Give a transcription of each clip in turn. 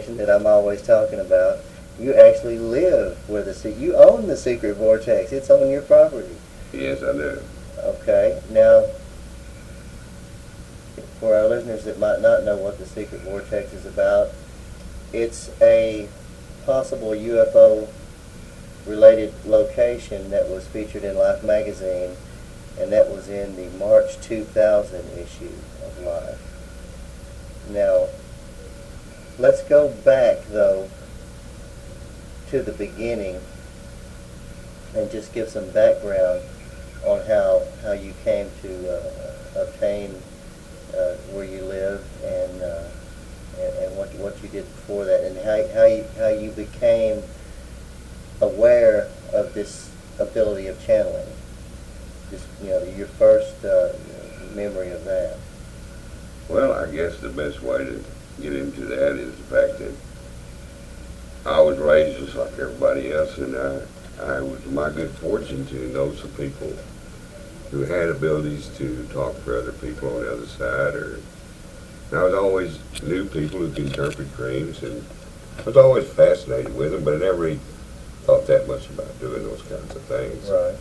location that I'm always talking about. You actually live where you own the secret vortex. It's on your property. Yes, I do. Okay. Now, for our listeners that might not know what the secret vortex is about, it's a possible UFO related location that was featured in Life magazine, and that was in the March 2000 issue of Life. Now, let's go back though to the beginning and just give some background on how you came to obtain where you live and what you did before that, and how you became aware of this ability of channeling. Just your first memory of that. Well, I guess the best way to get into that is the fact that I was raised just like everybody else, and I was my good fortune to know some people who had abilities to talk for other people on the other side, and I was always knew people who could interpret dreams, and I was always fascinated with them, but I never really thought that much about doing those kinds of things. Right.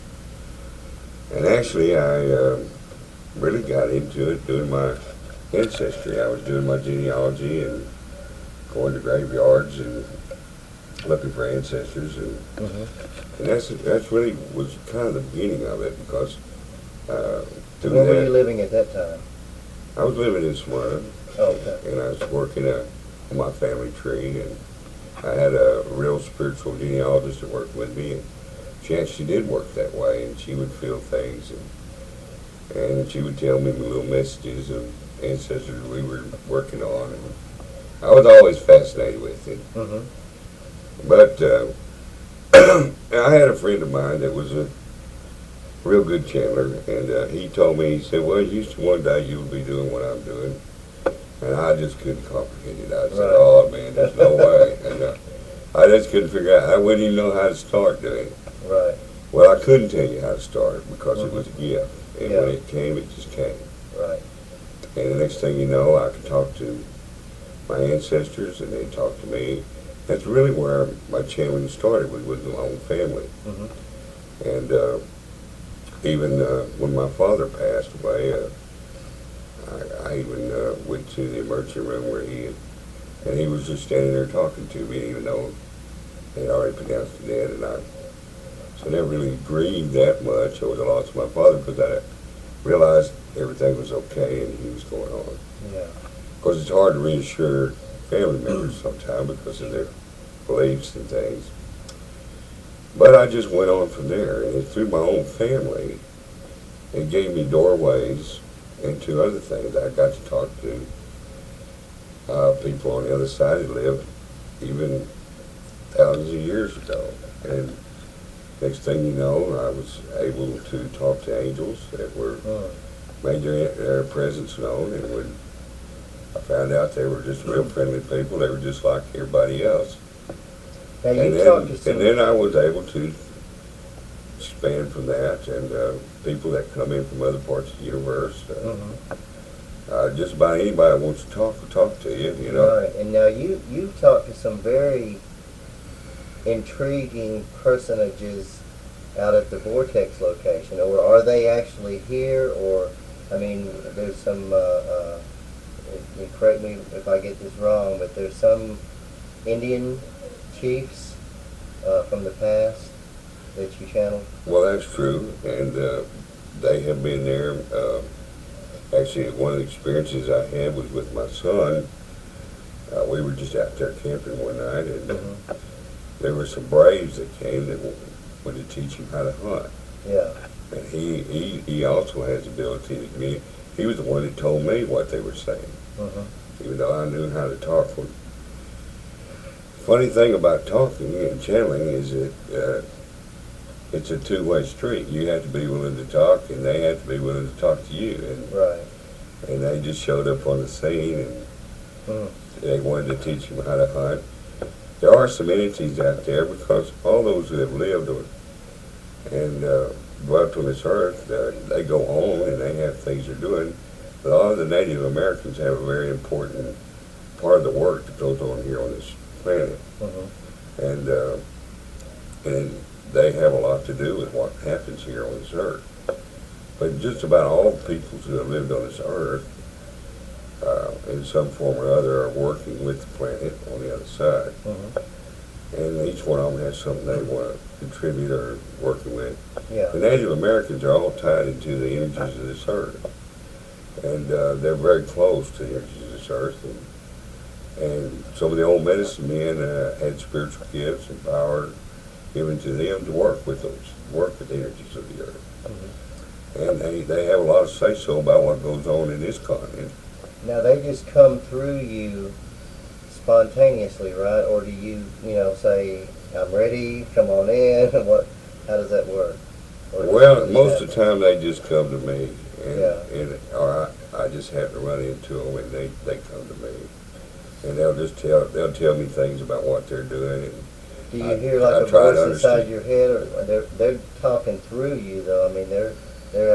And actually, I really got into it doing my ancestry. I was doing my genealogy and going to graveyards and looking for ancestors, and that's really was kind of the beginning of it, because where were you living at that time? I was living in Smyrna. Oh, okay. And I was working on my family tree, and I had a real spiritual genealogist that worked with me, and she actually did work that way, and she would feel things, and she would tell me little messages of ancestors we were working on, and I was always fascinated with it. But I had a friend of mine that was a real good channeler, and he told me, he said, well, Houston, one day you'll be doing what I'm doing. And I just couldn't comprehend it. I said, oh man, there's no way. And I just couldn't figure out, I wouldn't even know how to start doing it. Right. Well, I couldn't tell you how to start because it was a gift. And when it came, it just came. Right. And the next thing you know, I could talk to my ancestors, and they talked to me. That's really where my channeling started, was with my own family. And even when my father passed away, I even went to the emergency room where he was just standing there talking to me, even though they had already pronounced him dead, and so I never really grieved that much over the loss of my father, because I realized everything was okay and he was going on. Yeah. Because it's hard to reassure family members sometimes because of their beliefs and things. But I just went on from there, and through my own family, it gave me doorways into other things. I got to talk to people on the other side who lived even thousands of years ago. And next thing you know, I was able to talk to angels that were made their presence known, and when I found out they were just real friendly people, they were just like everybody else. Now And then I was able to expand from that, and people that come in from other parts of the universe, just about anybody that wants to talk will talk to you, you know. Right, and now you've talked to some very intriguing personages out at the vortex location, or are they actually here? Or, I mean, there's some, you correct me if I get this wrong, but there's some Indian chiefs from the past that you channeled? Well, that's true, and they have been there. Actually, one of the experiences I had was with my son. We were just out there camping one night, and there were some braves that came that wanted to teach him how to hunt. Yeah. And he also has the ability to communicate. He was the one that told me what they were saying, even though I knew how to talk to them. Funny thing about talking and channeling is that it's a two-way street. You have to be willing to talk, and they have to be willing to talk to you. And, and they just showed up on the scene, and they wanted to teach him how to hunt. There are some entities out there, because all those who have lived and dwelt on this earth, they go on and they have things they're doing. But a lot of the Native Americans have a very important part of the work that goes on here on this planet. And they have a lot to do with what happens here on this earth. But just about all the people who have lived on this earth, in some form or other, are working with the planet on the other side. And each one of them has something they want to contribute or working with. Yeah. The Native Americans are all tied into the energies of this earth. And they're very close to the energies of this earth. And some of the old medicine men had spiritual gifts and power given to them to work with the energies of the earth. And they have a lot of say-so about what goes on in this continent. Now, they just come through you spontaneously, right? Or do you, say, I'm ready, come on in? How does that work? Well, most of the time they just come to me, or I just have to run into them, and they come to me, and they'll tell me things about what they're doing. And do you hear like a voice inside your head, or they're talking through you though? I mean, they're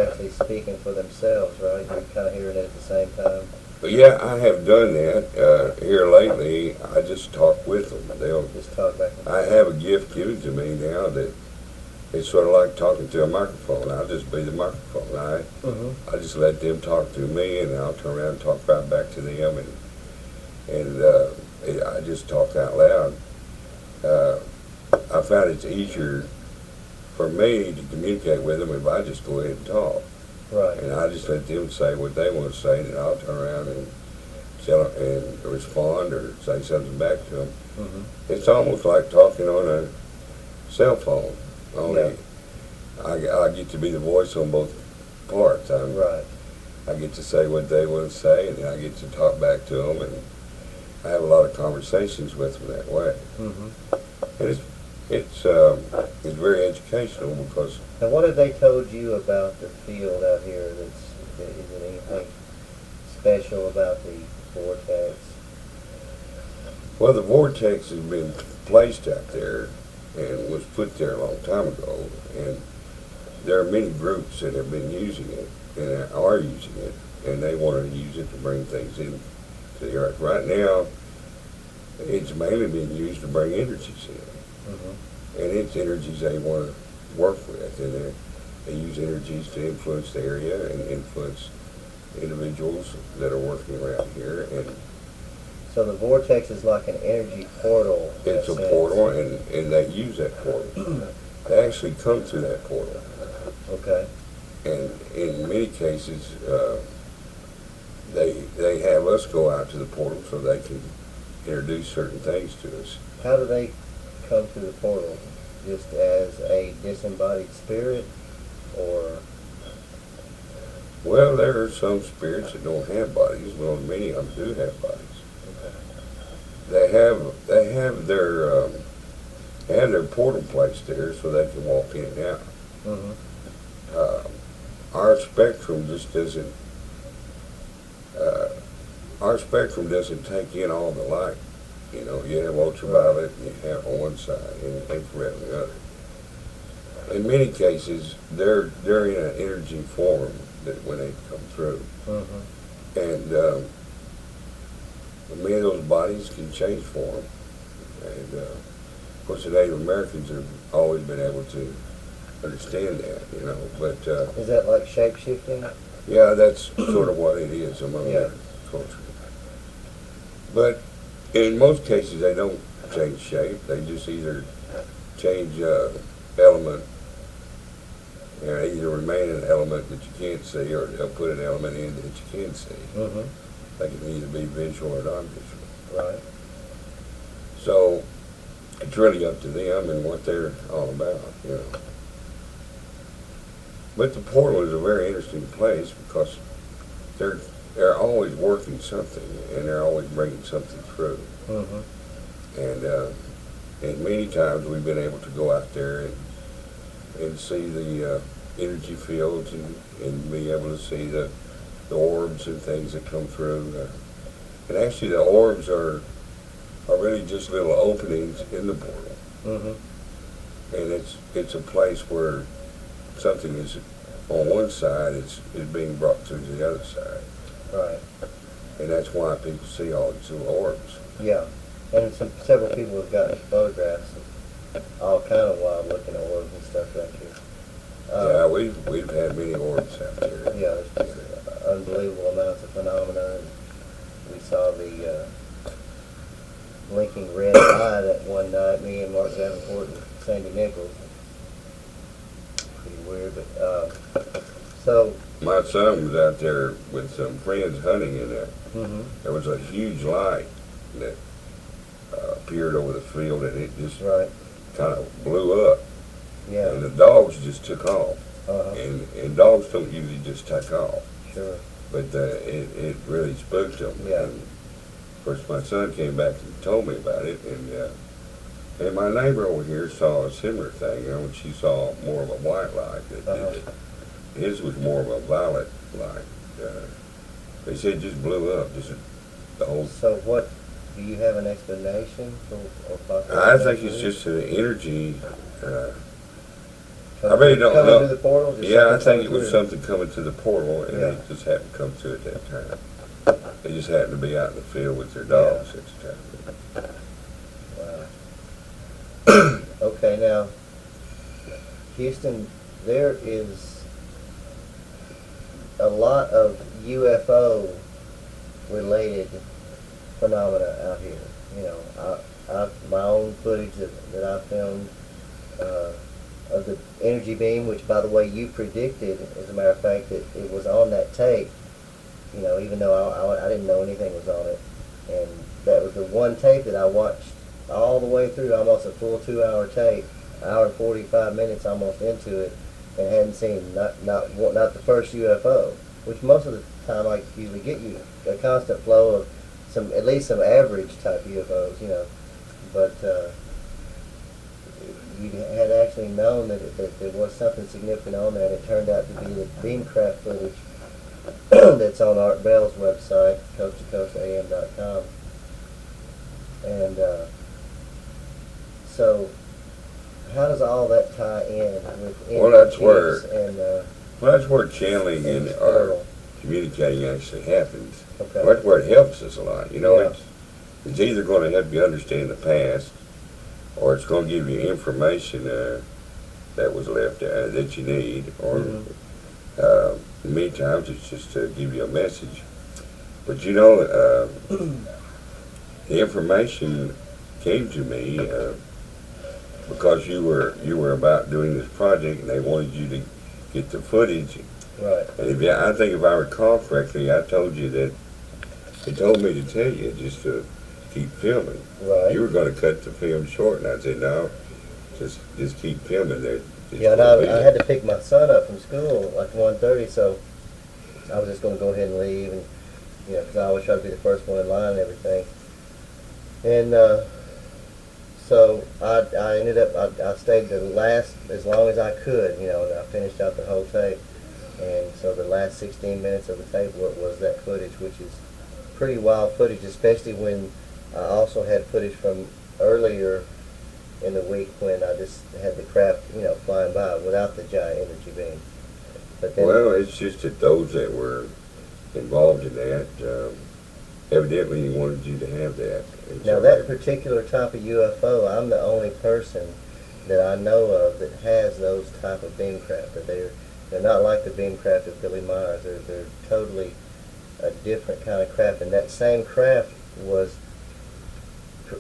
actually speaking for themselves, right? You're kind of hearing it at the same time. Yeah, I have done that here lately. I just talk with them. They'll just talk back. I have a gift given to me now that it's sort of like talking to a microphone. I'll just be the microphone. I just let them talk through me, and I'll turn around and talk right back to them, and I just talk out loud. I found it's easier for me to communicate with them if I just go ahead and talk. Right. And I just let them say what they want to say, and I'll turn around and respond or say something back to them. It's almost like talking on a cell phone. Only I get to be the voice on both parts. Right. I get to say what they want to say, and then I get to talk back to them, and I have a lot of conversations with them that way. And it's very educational because. Now, what have they told you about the field out here? Is it anything special about the vortex? Well, the vortex has been placed out there and was put there a long time ago, and there are many groups that have been using it and are using it, and they want to use it to bring things in to the earth. Right now, it's mainly being used to bring energies in, and it's energies they want to work with, and they use energies to influence the area and influence individuals that are working around here. And so the vortex is like an energy portal. It's a portal, and they use that portal. They actually come through that portal. Okay. And in many cases, they have us go out to the portal so they can introduce certain things to us. How do they come through the portal? Just as a disembodied spirit, or? Well, there are some spirits that don't have bodies. Well, many of them do have bodies. They have their portal placed there so they can walk in and out. Our spectrum just doesn't. Our spectrum doesn't take in all the light. You have ultraviolet, and you have on one side, and infrared on the other. In many cases, they're in an energy form that when they come through, and many of those bodies can change form. And of course, the Native Americans have always been able to understand that, But is that like shape shifting? Yeah, that's sort of what it is among their culture. But in most cases, they don't change shape. They just either change element, either remain an element that you can't see, or they'll put an element in that you can see. They can either be visual or non-visual. Right. So it's really up to them and what they're all about, But the portal is a very interesting place because they're always working something, and they're always bringing something through. And many times we've been able to go out there and see the energy fields and be able to see the orbs and things that come through. And actually the orbs are really just little openings in the portal. And it's a place where something is on one side is being brought to the other side. Right. And that's why people see all these little orbs. Yeah, and several people have gotten photographs of all kind of wild looking orbs and stuff back here. Yeah, we've had many orbs out there. Yeah, there's just unbelievable amounts of phenomena. And we saw the blinking red eye that one night, me and Mark Davenport and Sandy Nichols. Pretty weird, but so. My son was out there with some friends hunting, and there was a huge light that appeared over the field, and it just kind of blew up. Yeah. And the dogs just took off. Uh-huh. And dogs don't usually just take off. Sure. But it really spooked them. Yeah. And of course, my son came back and told me about it, and my neighbor over here saw a similar thing. And she saw more of a white light. His was more of a violet light. They said it just blew up. Just the whole. So what? Do you have an explanation for? I think it's just an energy. I really don't know. Coming through the portal? Yeah, I think it was something coming to the portal, and they just happened to come to it that time. They just happened to be out in the field with their dogs at the time. Wow. Okay, now, Houston, there is a lot of UFO related phenomena out here. You know, my own footage that I filmed of the energy beam, which, by the way, you predicted, as a matter of fact, that it was on that tape. You know, even though I didn't know anything was on it, and that was the one tape that I watched all the way through, almost a full 2-hour tape, hour and 45 minutes almost into it, and hadn't seen not the first UFO, which most of the time I usually get you a constant flow of at least some average type UFOs, you know, but you had actually known that there was something significant on there, and it turned out to be the beamcraft footage that's on Art Bell's website, coasttocoastam.com. And so, how does all that tie in with that's where channeling and our communicating actually happens. Okay. That's where it helps us a lot. You know, it's either going to help you understand the past, or it's going to give you information that was left that you need, or many times it's just to give you a message. But you know, the information came to me because you were about doing this project, and they wanted you to get the footage. Right. And I think if I recall correctly, I told you that they told me to tell you just to keep filming. Right. You were going to cut the film short, and I said, no, just keep filming. Yeah, and I had to pick my son up from school like 1:30, so I was just going to go ahead and leave, and you know, because I always try to be the first one in line and everything. And so I ended up, I stayed the last, as long as I could, you know, and I finished out the whole tape. And so the last 16 minutes of the tape was that footage, which is pretty wild footage, especially when I also had footage from earlier in the week when I just had the craft, you know, flying by without the giant energy beam. But then, well, it's just that those that were involved in that, evidently he wanted you to have that. And now so that particular type of UFO, I'm the only person that I know of that has those type of beamcraft. That they're not like the beamcraft of Billy Myers. They're totally a different kind of craft, and that same craft was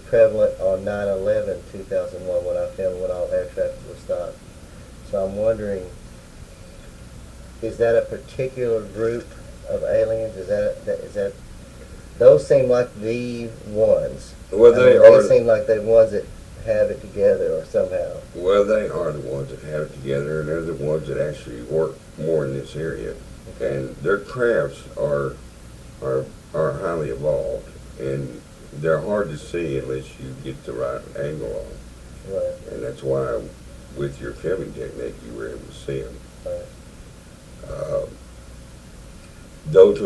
prevalent on 9/11, 2001, when I filmed when all air traffic was stopped. So I'm wondering, is that a particular group of aliens? Is that those seem like the ones? Well, they seem like the ones that have it together, or somehow. Well, they are the ones that have it together, and they're the ones that actually work more in this area. Okay. And their crafts are highly evolved, and they're hard to see unless you get the right angle on them. Right. And that's why, with your filming technique, you were able to see them. Right. Those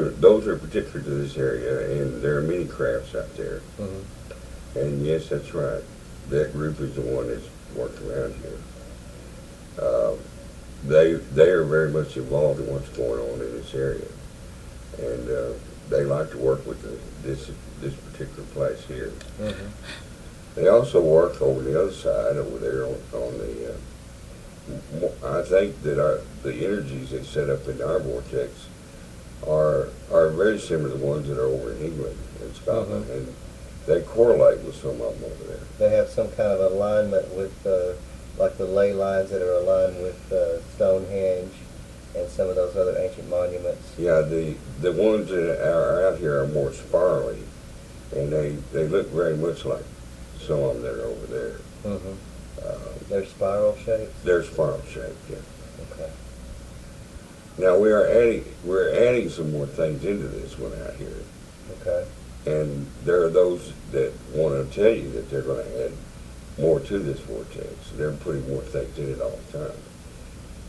are particular to this area, and there are many crafts out there. Mm-hmm. And yes, that's right. That group is the one that's working around here. They are very much involved in what's going on in this area, and they like to work with this particular place here. Mm-hmm. They also work over the other side, over there on the. I think that the energies they set up in our vortex are very similar to the ones that are over in England and Scotland, Mm-hmm. and they correlate with some of them over there. They have some kind of alignment with, like the ley lines that are aligned with Stonehenge and some of those other ancient monuments. Yeah, the ones that are out here are more spirally, and they look very much like some of them that are over there. Mm-hmm. They're spiral shapes? They're spiral shaped, yeah. Okay. Now we're adding some more things into this one out here. Okay. And there are those that want to tell you that they're going to add more to this vortex. They're putting more things in it all the time.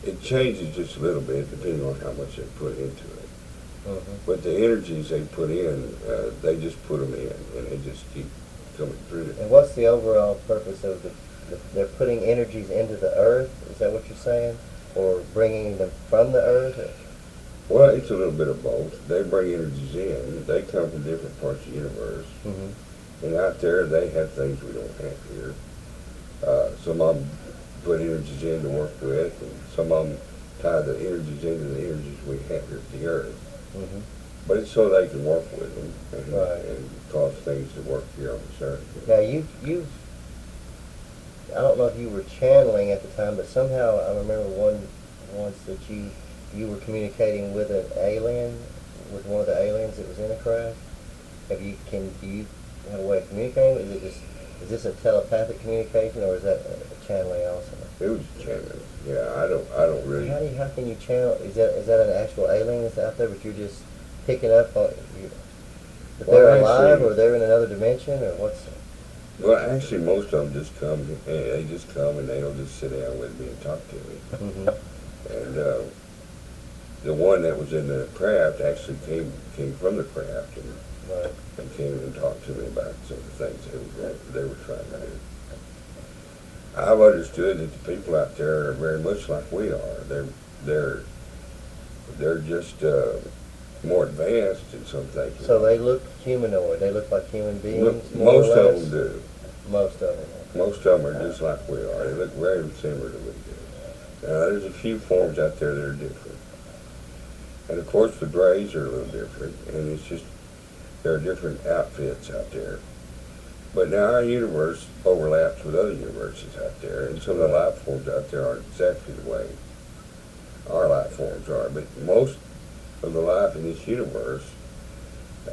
It changes just a little bit depending on how much they put into it. Mm-hmm. But the energies they put in, they just put them in, and they just keep coming through it. And what's the overall purpose of they're putting energies into the earth? Is that what you're saying? Or bringing them from the earth? Well, it's a little bit of both. They bring energies in. They come from different parts of the universe. Mm-hmm. And out there, they have things we don't have here. Some of them put energies in to work with, and some of them tie the energies into the energies we have here at the earth. Mm-hmm. But it's so they can work with them and, Right. and cause things to work here on this earth. Now you've I don't know if you were channeling at the time, but somehow I remember once that you were communicating with an alien, with one of the aliens that was in a craft. Do you have a way of communicating? Is this a telepathic communication, or is that a channeling also? It was channeling. Yeah, I don't really. How can you channel? Is that an actual alien that's out there, but you're just picking up on? That they're alive, or they're in another dimension, or what's? Well, actually, most of them just come. They just come and they'll just sit down with me and talk to me. Mm-hmm. And the one that was in the craft actually came from the craft and, Right. and came and talked to me about some of the things they were trying to do. I've understood that the people out there are very much like we are. They're just more advanced in some things. So they look humanoid. They look like human beings. Most of them do. Most of them. Most of them are just like we are. They look very similar to we do. Now, there's a few forms out there that are different. And of course, the grays are a little different, and it's just, there are different outfits out there. But now our universe overlaps with other universes out there, and some of the life forms out there aren't exactly the way our life forms are. But most of the life in this universe,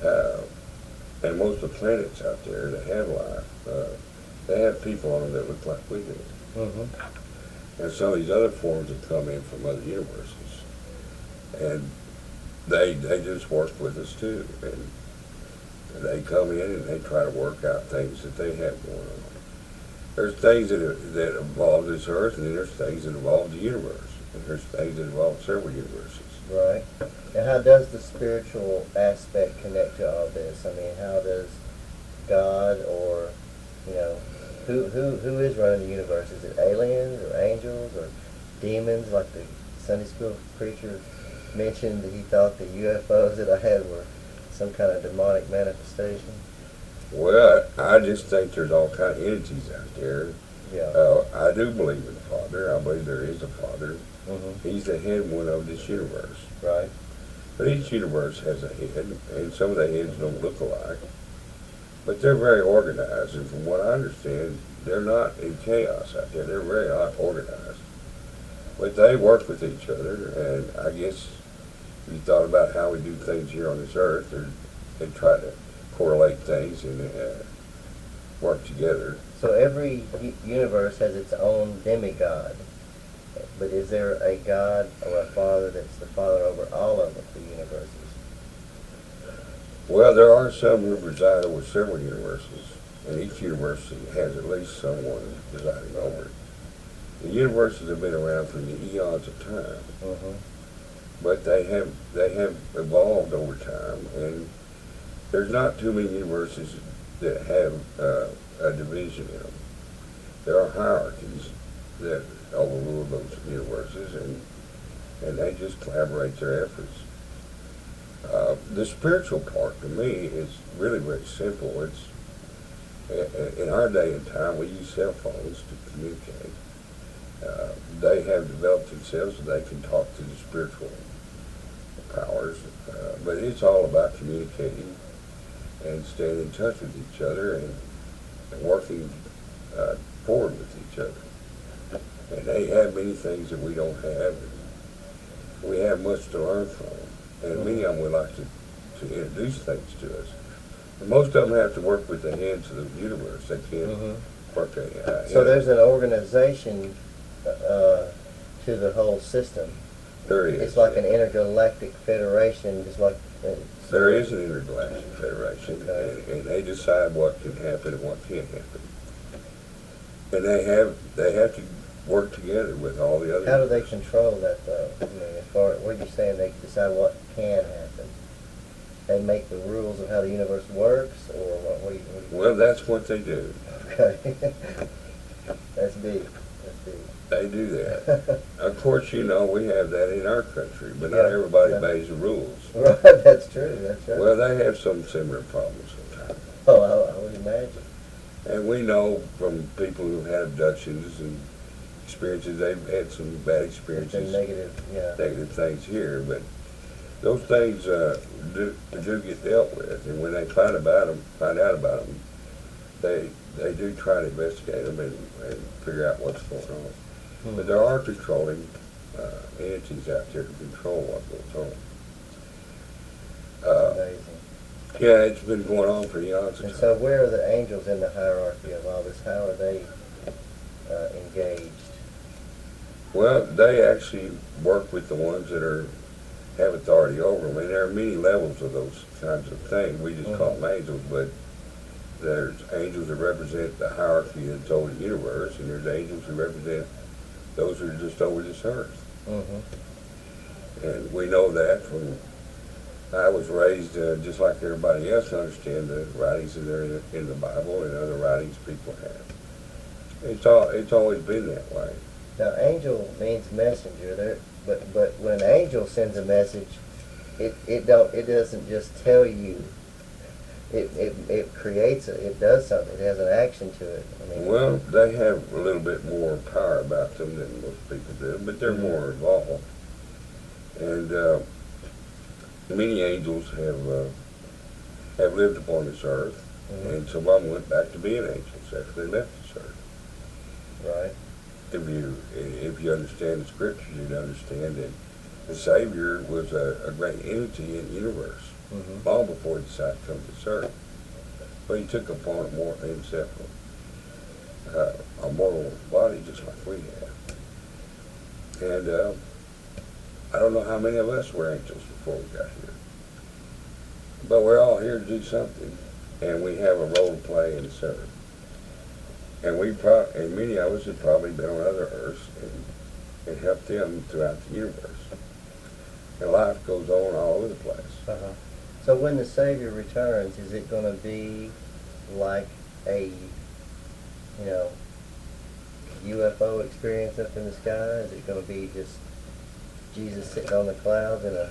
and most of the planets out there that have life, they have people on them that look like we do. Mm-hmm. And some of these other forms have come in from other universes. And they just work with us too. And they come in and they try to work out things that they have going on. There's things that evolve this earth, and then there's things that evolve the universe. And there's things that evolve several universes. Right. And how does the spiritual aspect connect to all this? I mean, how does God, or, who is running the universe? Is it aliens or angels or demons, like the Sunday school preacher mentioned that he thought the UFOs that I had were some kind of demonic manifestation? Well, I just think there's all kind of entities out there. Yeah. I do believe in the Father. I believe there is a Father. Mm-hmm. He's the head one of this universe. Right. But each universe has a head, and some of the heads don't look alike. But they're very organized, and from what I understand, they're not in chaos out there. They're very organized. But they work with each other, and I guess if you thought about how we do things here on this earth, they try to correlate things and work together. So every universe has its own demigod. But is there a God or a Father that's the Father over all of the universes? Well, there are some who reside over several universes, and each universe has at least someone residing over it. The universes have been around for the eons of time, Mm-hmm. but they have evolved over time, and there's not too many universes that have a division in them. There are hierarchies that overrule those universes, and they just collaborate their efforts. The spiritual part to me is really very simple. It's in our day and time we use cell phones to communicate. They have developed themselves so they can talk to the spiritual powers, but it's all about communicating and staying in touch with each other and working forward with each other. And they have many things that we don't have. And we have much to learn from them. And many of them would like to introduce things to us. And most of them have to work with the heads of the universe. They can't work So there's an organization to the whole system. There is. It's like an intergalactic federation, just like... There is an intergalactic federation, Okay. and they decide what can happen and what can't happen. And they have to work together with all the other... How do they control that, though? I mean, as far as what you're saying, they decide what can happen. They make the rules of how the universe works, or what do you... Well, that's what they do. Okay. That's deep. That's deep. They do that. Of course, you know, we have that in our country, but not everybody obeys the rules. Right, that's true, that's right. Well, they have some similar problems sometimes. Oh, I would imagine. And we know from people who've had abductions and experiences, they've had some bad experiences, negative things here, but those things do get dealt with, and when they find out about them, they do try to investigate them and figure out what's going on. But there are controlling entities out there to control what goes on. Amazing. Yeah, it's been going on for eons. And so where are the angels in the hierarchy of all this? How are they engaged? Well, they actually work with the ones that have authority over them. And there are many levels of those kinds of things. We just call them angels, but there's angels that represent the hierarchy that's over the universe, and there's angels who represent those who are just over this earth. And we know that from... I was raised just like everybody else to understand the writings that are in the Bible and other writings people have. It's always been that way. Now, angel means messenger. But when an angel sends a message, it doesn't just tell you. It creates it. It does something. It has an action to it. I mean, well, they have a little bit more power about them than most people do, but they're more involved. And many angels have lived upon this earth, and some of them went back to being angels after they left this earth. Right. If you understand the scriptures, you'd understand that the Savior was a great entity in the universe long before he decided to come to this earth. But he took upon himself a mortal body just like we have. And I don't know how many of us were angels before we got here. But we're all here to do something, and we have a role to play in this earth. And many of us have probably been on other earths and helped them throughout the universe. And life goes on all over the place. So when the Savior returns, is it going to be like a, UFO experience up in the sky? Is it going to be just Jesus sitting on the clouds in a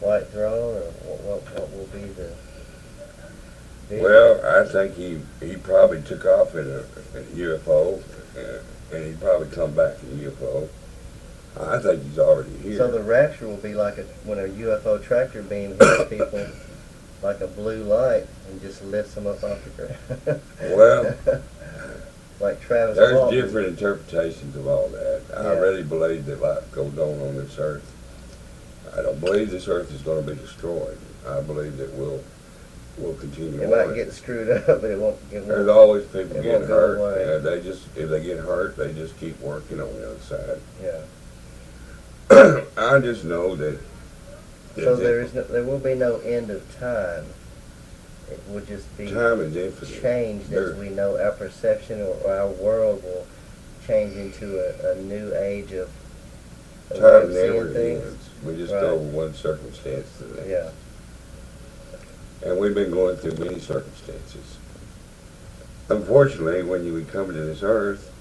white throne, or what will be the vision? Well, I think he probably took off in a UFO, and he'd probably come back in a UFO. I think he's already here. So the rapture will be like when a UFO tractor beam hits people like a blue light and just lifts them up off the ground. Well, like Travis there's Walton. different interpretations of all that. I really believe that life goes on this earth. I don't believe this earth is going to be destroyed. I believe that we'll continue It on. might get screwed up, but it won't. There's always people getting hurt. Away. If they get hurt, they just keep working on the other side. Yeah. I just know that. So there will be no end of time. It will just be time is infinite. Changed as we know. Our perception or our world will change into a new age of time never things. ends. We just go from one circumstance to the next. Yeah. And we've been going through many circumstances. Unfortunately, when we come to this earth,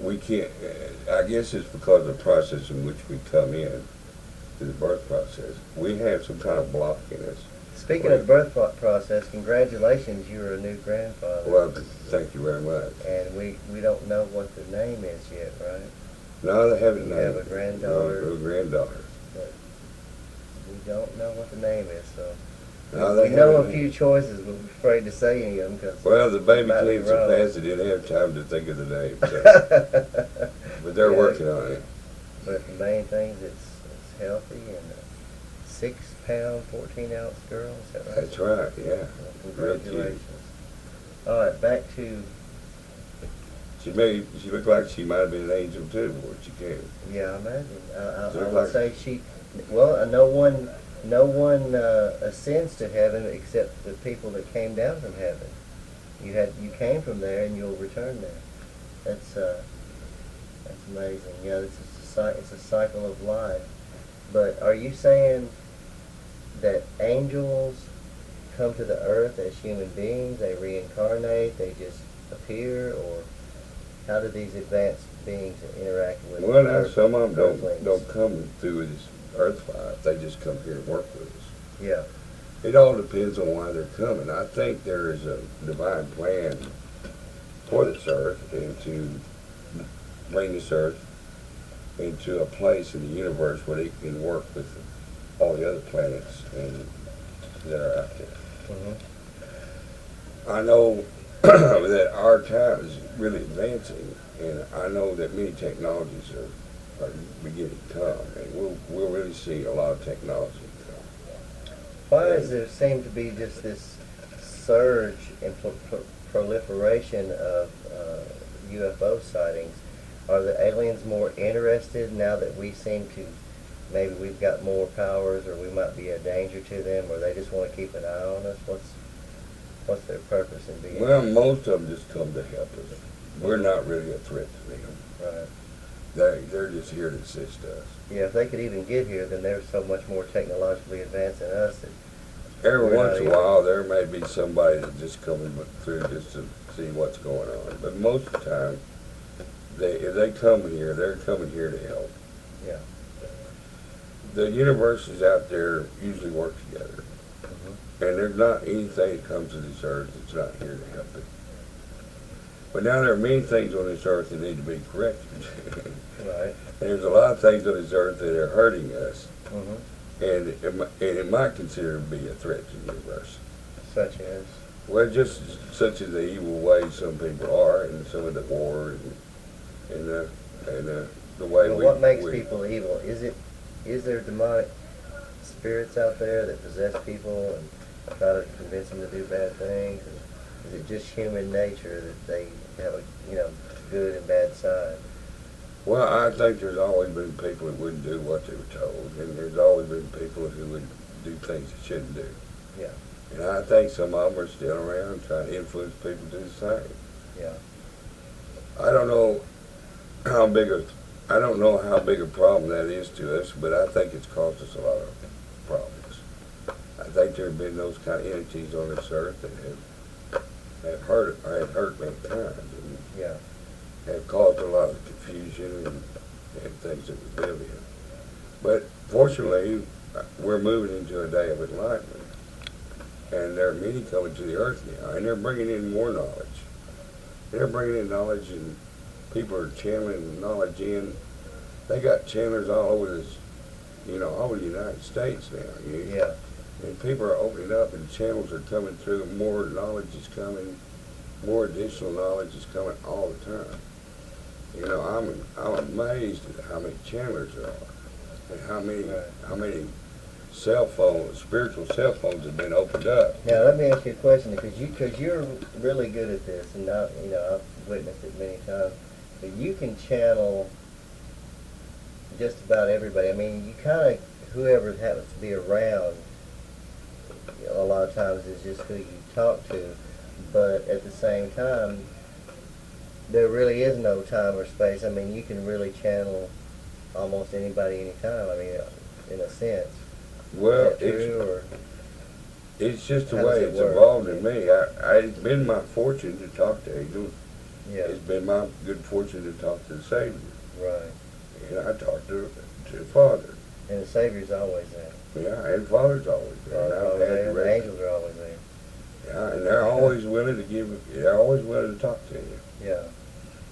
we can't, I guess it's because of the process in which we come in. to the birth process. We have some kind of block in us. Speaking of the birth process, congratulations, you're a new grandfather. Well, thank you very much. And we don't know what the name is yet, right? No, they haven't You named have a granddaughter. No, a granddaughter. But we don't know what the name is, so No, they we know a haven't few choices, but we're afraid to say any of them because. Well, the baby cleans so fast they didn't have time to think of the name. So. But they're working on it. But the main thing is it's healthy and a 6-pound, 14-ounce girl. Is that right? That's right. Yeah. Well, congratulations. All right, back to. She looked like she might have been an angel too, before she came. Yeah, I imagine. I would like say she. Well, no one ascends to heaven except the people that came down from heaven. You came from there, and you'll return there. That's amazing. Yeah, it's a cycle of life. But are you saying that angels come to the earth as human beings? They reincarnate? They just appear, or how do these advanced beings interact with? Well, now some of them don't come through this earth life. They just come here and work with us. Yeah. It all depends on why they're coming. I think there is a divine plan for this earth and to bring this earth into a place in the universe where it can work with all the other planets that are out there. Mm-hmm. I know that our time is really advancing, and I know that many technologies are beginning to come, and we'll really see a lot of technology come. Why does there seem to be just this surge in proliferation of UFO sightings? Are the aliens more interested now that we seem to, maybe we've got more powers, or we might be a danger to them, or they just want to keep an eye on us? What's their purpose in being? Well, most of them just come to help us. We're not really a threat to them. Right. They're just here to assist us. Yeah, if they could even get here, then they're so much more technologically advanced than us. That Every once in a while, there may be somebody that's just coming through just to see what's going on. But most of the time, if they come here, they're coming here to help. Yeah. The universes out there usually work together. Mm-hmm. And there's not anything that comes to this earth that's not here to help it. But now there are many things on this earth that need to be corrected. Right. And there's a lot of things on this earth that are hurting us. Mm-hmm. And it might consider to be a threat to the universe. Such as? Well, just such as the evil ways some people are, and some of the war, and the way Well, what makes people evil? Is there demonic spirits out there that possess people and try to convince them to do bad things? Or is it just human nature that they have a good and bad side? Well, I think there's always been people that wouldn't do what they were told, and there's always been people who would do things they shouldn't do. Yeah. And I think some of them are still around trying to influence people to do the same. Yeah. I don't know how big a problem that is to us, but I think it's caused us a lot of problems. I think there have been those kind of entities on this earth that have hurt mankind, and Yeah. have caused a lot of confusion and things that we live in. But fortunately, we're moving into a day of enlightenment. And there are many coming to the earth now, and they're bringing in more knowledge. They're bringing in knowledge, and people are channeling knowledge in. They got channelers all over this, all over the United States now. Yeah. And people are opening up, and channels are coming through. More knowledge is coming. More additional knowledge is coming all the time. I'm amazed at how many channelers there are, and how many spiritual cell phones have been opened up. Now let me ask you a question, because you're really good at this, and I've witnessed it many times. But you can channel just about everybody. I mean, you kind of whoever happens to be around. A lot of times is just who you talk to, but at the same time, there really is no time or space. I mean, you can really channel almost anybody anytime. I mean, in a sense. Well, it's just the way it's evolved in me. It's been my fortune to talk to angels. Yeah. It's been my good fortune to talk to the Savior. Right. And I talked to the Father. And the Savior's always there. Yeah, and Father's always there. Father's And I've always had there. the The rest. angels are always there. Yeah, and they're always willing to they're always willing to talk to you. Yeah.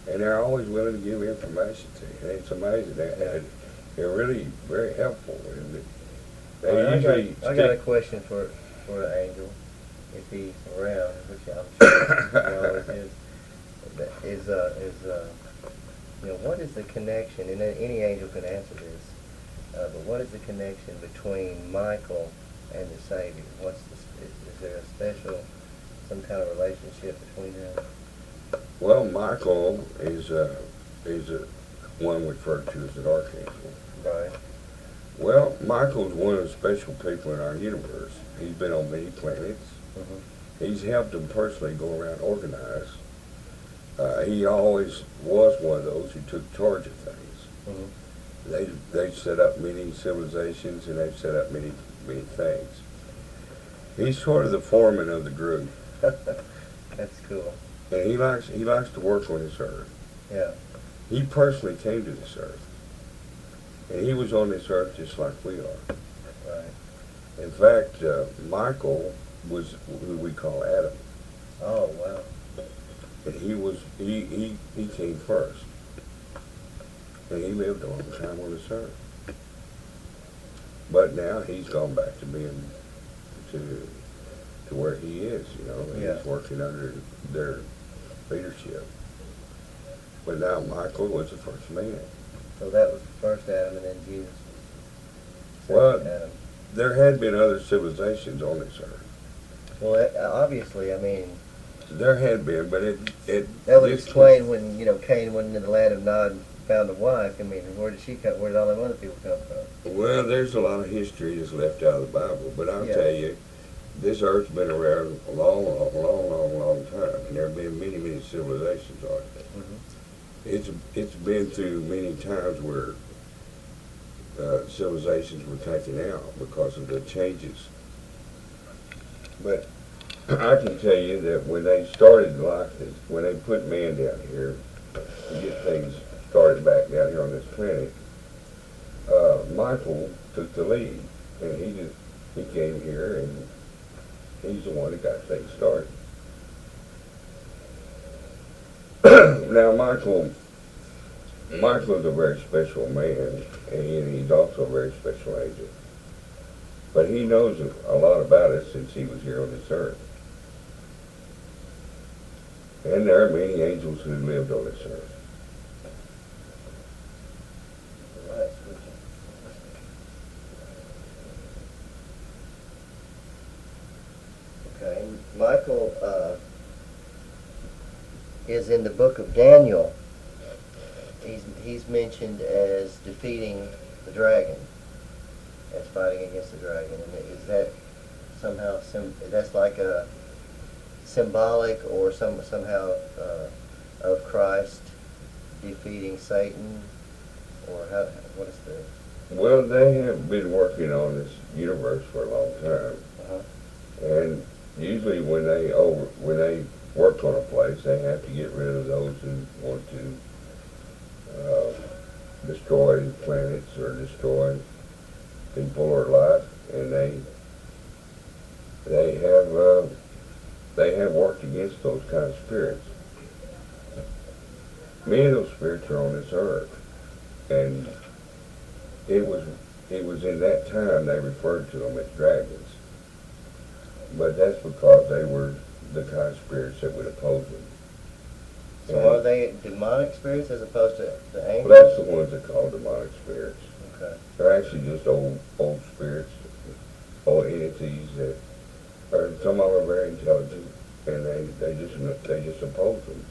And they're always willing to give information to you. And it's amazing. They're really very helpful. And they usually I got a question for the angel, if he's around, which I'm sure he always is. What is the connection? And any angel can answer this. But what is the connection between Michael and the Savior? Is there a special, some kind of relationship between them? Well, Michael is one referred to as an archangel. Right. Well, Michael's one of the special people in our universe. He's been on many planets. Mm-hmm. He's helped them personally go around organize. He always was one of those who took charge of things. Mm-hmm. They set up many civilizations, and they've set up many things. He's sort of the foreman of the group. That's cool. And he likes to work on this earth. Yeah. He personally came to this earth. And he was on this earth just like we are. Right. In fact, Michael was who we call Adam. Oh, wow. And he came first. And he lived a long time on this earth. But now he's gone back to being to where he is, and Yeah. he's working under their leadership. But now Michael was the first man. So that was the first Adam, and then Jesus. Well, Adam. there had been other civilizations on this earth. Well, obviously, I mean, There had been, but it that would this- explain when, Cain went into the land of Nod and found a wife. I mean, where did she come? Where did all them other people come from? Well, there's a lot of history that's left out of the Bible, but I'll Yeah. tell you, this earth's been around a long time, and there have been many civilizations on it. Mm-hmm. It's been through many times where civilizations were taken out because of the changes. But I can tell you that when they started like this, when they put man down here to get things started back down here on this planet, Michael took the lead, and he came here, and he's the one that got things started. Now, Michael's a very special man, and he's also a very special angel. But he knows a lot about us since he was here on this earth. And there are many angels who lived on this earth. Okay, Michael is in the book of Daniel. He's mentioned as defeating the dragon, as fighting against the dragon. And is that somehow that's like a symbolic or somehow of Christ defeating Satan, or what is the? Well, they have been working on this universe for a long time, and usually when they work on a place, they have to get rid of those who want to destroy planets or destroy people or life, and they have worked against those kind of spirits. Many of those spirits are on this earth, and it was in that time they referred to them as dragons. But that's because they were the kind of spirits that would oppose them. So are they demonic spirits as opposed to the angels? Well, that's the ones that call demonic spirits. Okay. They're actually just old spirits, old entities that are, some of them are very intelligent, and they just oppose them.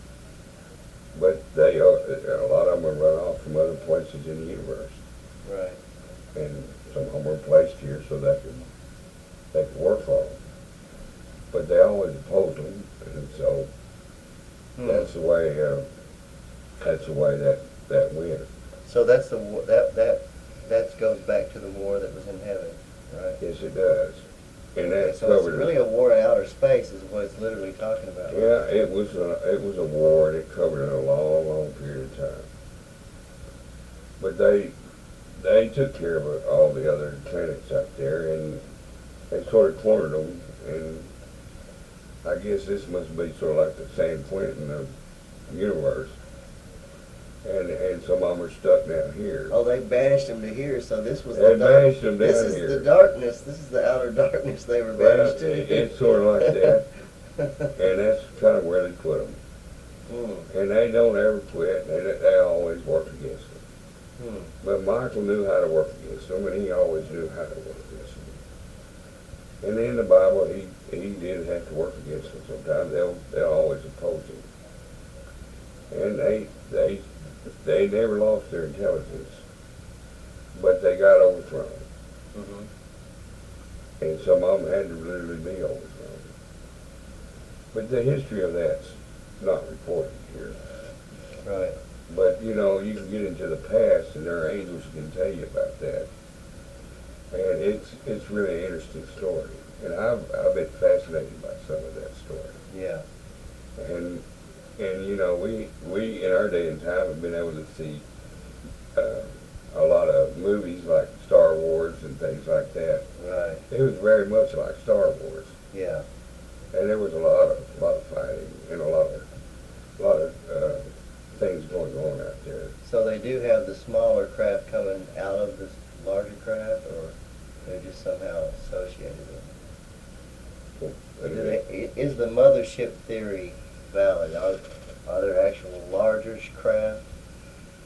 But a lot of them are run off from other places in the universe. Right. And some of them were placed here so they could work for them. But they always oppose them, and so that's the way that went. So that's that goes back to the war that was in heaven, right? Yes, it does. And that So covered it's really a war in outer space, is what it's literally talking about. Yeah, it was a war, and it covered a long period of time. But they took care of all the other planets out there, and they sort of cornered them, and I guess this must be sort of like the San Quentin of the universe, and some of them are stuck down here. Oh, they banished them to here, so this was They the dark. banished them down This is here. the darkness. This is the outer darkness they were Well, banished to. it's sort of like that, and that's kind of where they put them. And they don't ever quit. They always work against them. But Michael knew how to work against them, and he always knew how to work against them. And in the Bible, he did have to work against them sometimes. They'll always oppose him. And they never lost their intelligence, but they got overthrown. And some of them had to literally be overthrown. But the history of that's not reported here. Right. But, you know, you can get into the past, and there are angels who can tell you about that. And it's really an interesting story. And I've been fascinated by some of that story. Yeah. And you know, we in our day and time have been able to see a lot of movies like Star Wars and things like that. Right. It was very much like Star Wars. Yeah. And there was a lot of fighting and a lot of things going on out there. So they do have the smaller craft coming out of this larger craft, or they're just somehow associated with it? Is the mothership theory valid? Are there actual larger craft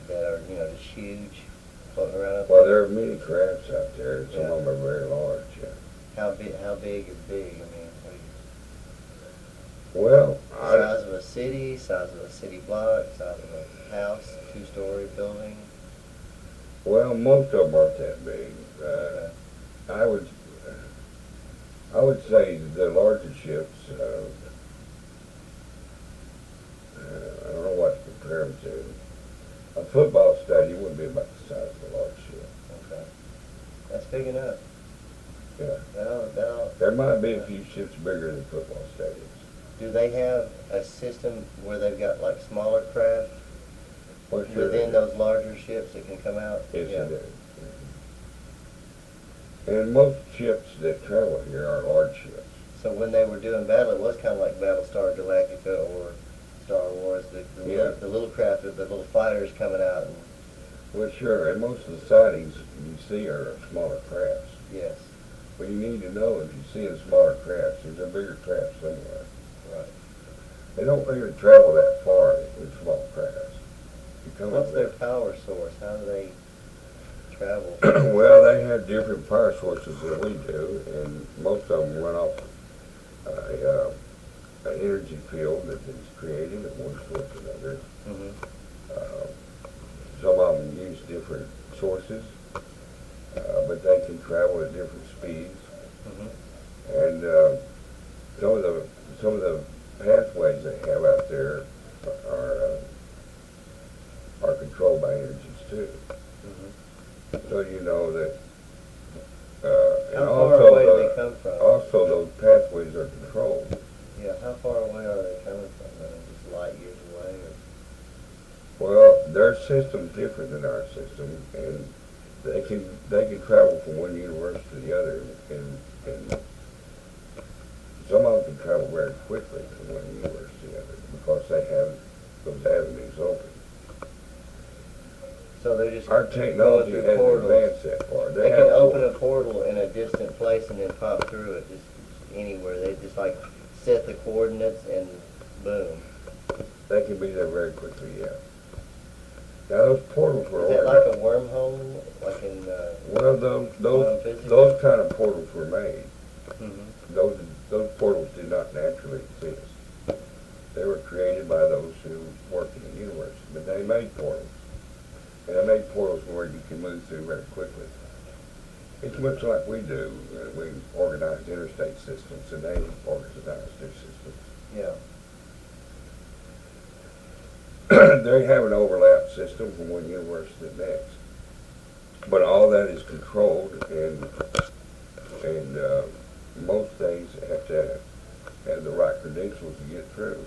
that are, you know, just huge, floating around up Well, there? there are many crafts out there, and some of them are very large. Yeah. How big is big? I mean, Well, size of a city, size of a city block, size of a house, 2-story building? well, most of them aren't that big. Okay. I would say the larger ships. I don't know what to compare them to. A football stadium would be about the size of a large ship. Okay. That's big enough. Yeah. Now, There might be a few ships bigger than football stadiums. do they have a system where they've got like smaller craft Well, sure within they do. those larger ships that can come out? Yes, they do. And most ships that travel here are large ships. So when they were doing battle, it was kind of like Battlestar Galactica or Star Wars, the little craft, the little fighters coming out. And, Well, sure, and most of the sightings you see are smaller crafts. yes, But you need to know if you see the smaller crafts, there's a bigger craft somewhere. right. They don't really travel that far with small crafts. You come What's up their there. power source? How do they travel? Well, they have different power sources than we do, and most of them run off an energy field that is created at one source or another. Some of them use different sources, but they can travel at different speeds. And some of the pathways they have out there are controlled by energies too. So you know that. How And far also away do they come from? Also, those pathways are controlled. Yeah, how far away are they coming from? Just light years away? Or? Well, their system's different than our system, and they can travel from one universe to the other, and some of them can travel very quickly from one universe to the other because they have those avenues open. So they're just Our technology going through hasn't portals. advanced that far. They have can open a portal in a distant place and then pop through it just anywhere. They just like set the coordinates and boom. They can be there very quickly, yeah. Now those portals were Is that ordered. like a wormhole? Like in Well, quantum physics? those kind of portals were made. Mm-hmm. Those portals did not naturally exist. They were created by those who work in the universe, but they made portals. And they made portals where you can move through very quickly. It's much like we do. We organize interstate systems, and they organize their systems. Yeah. They have an overlap system from one universe to the next. But all that is controlled, and most things have to have the right credentials to get through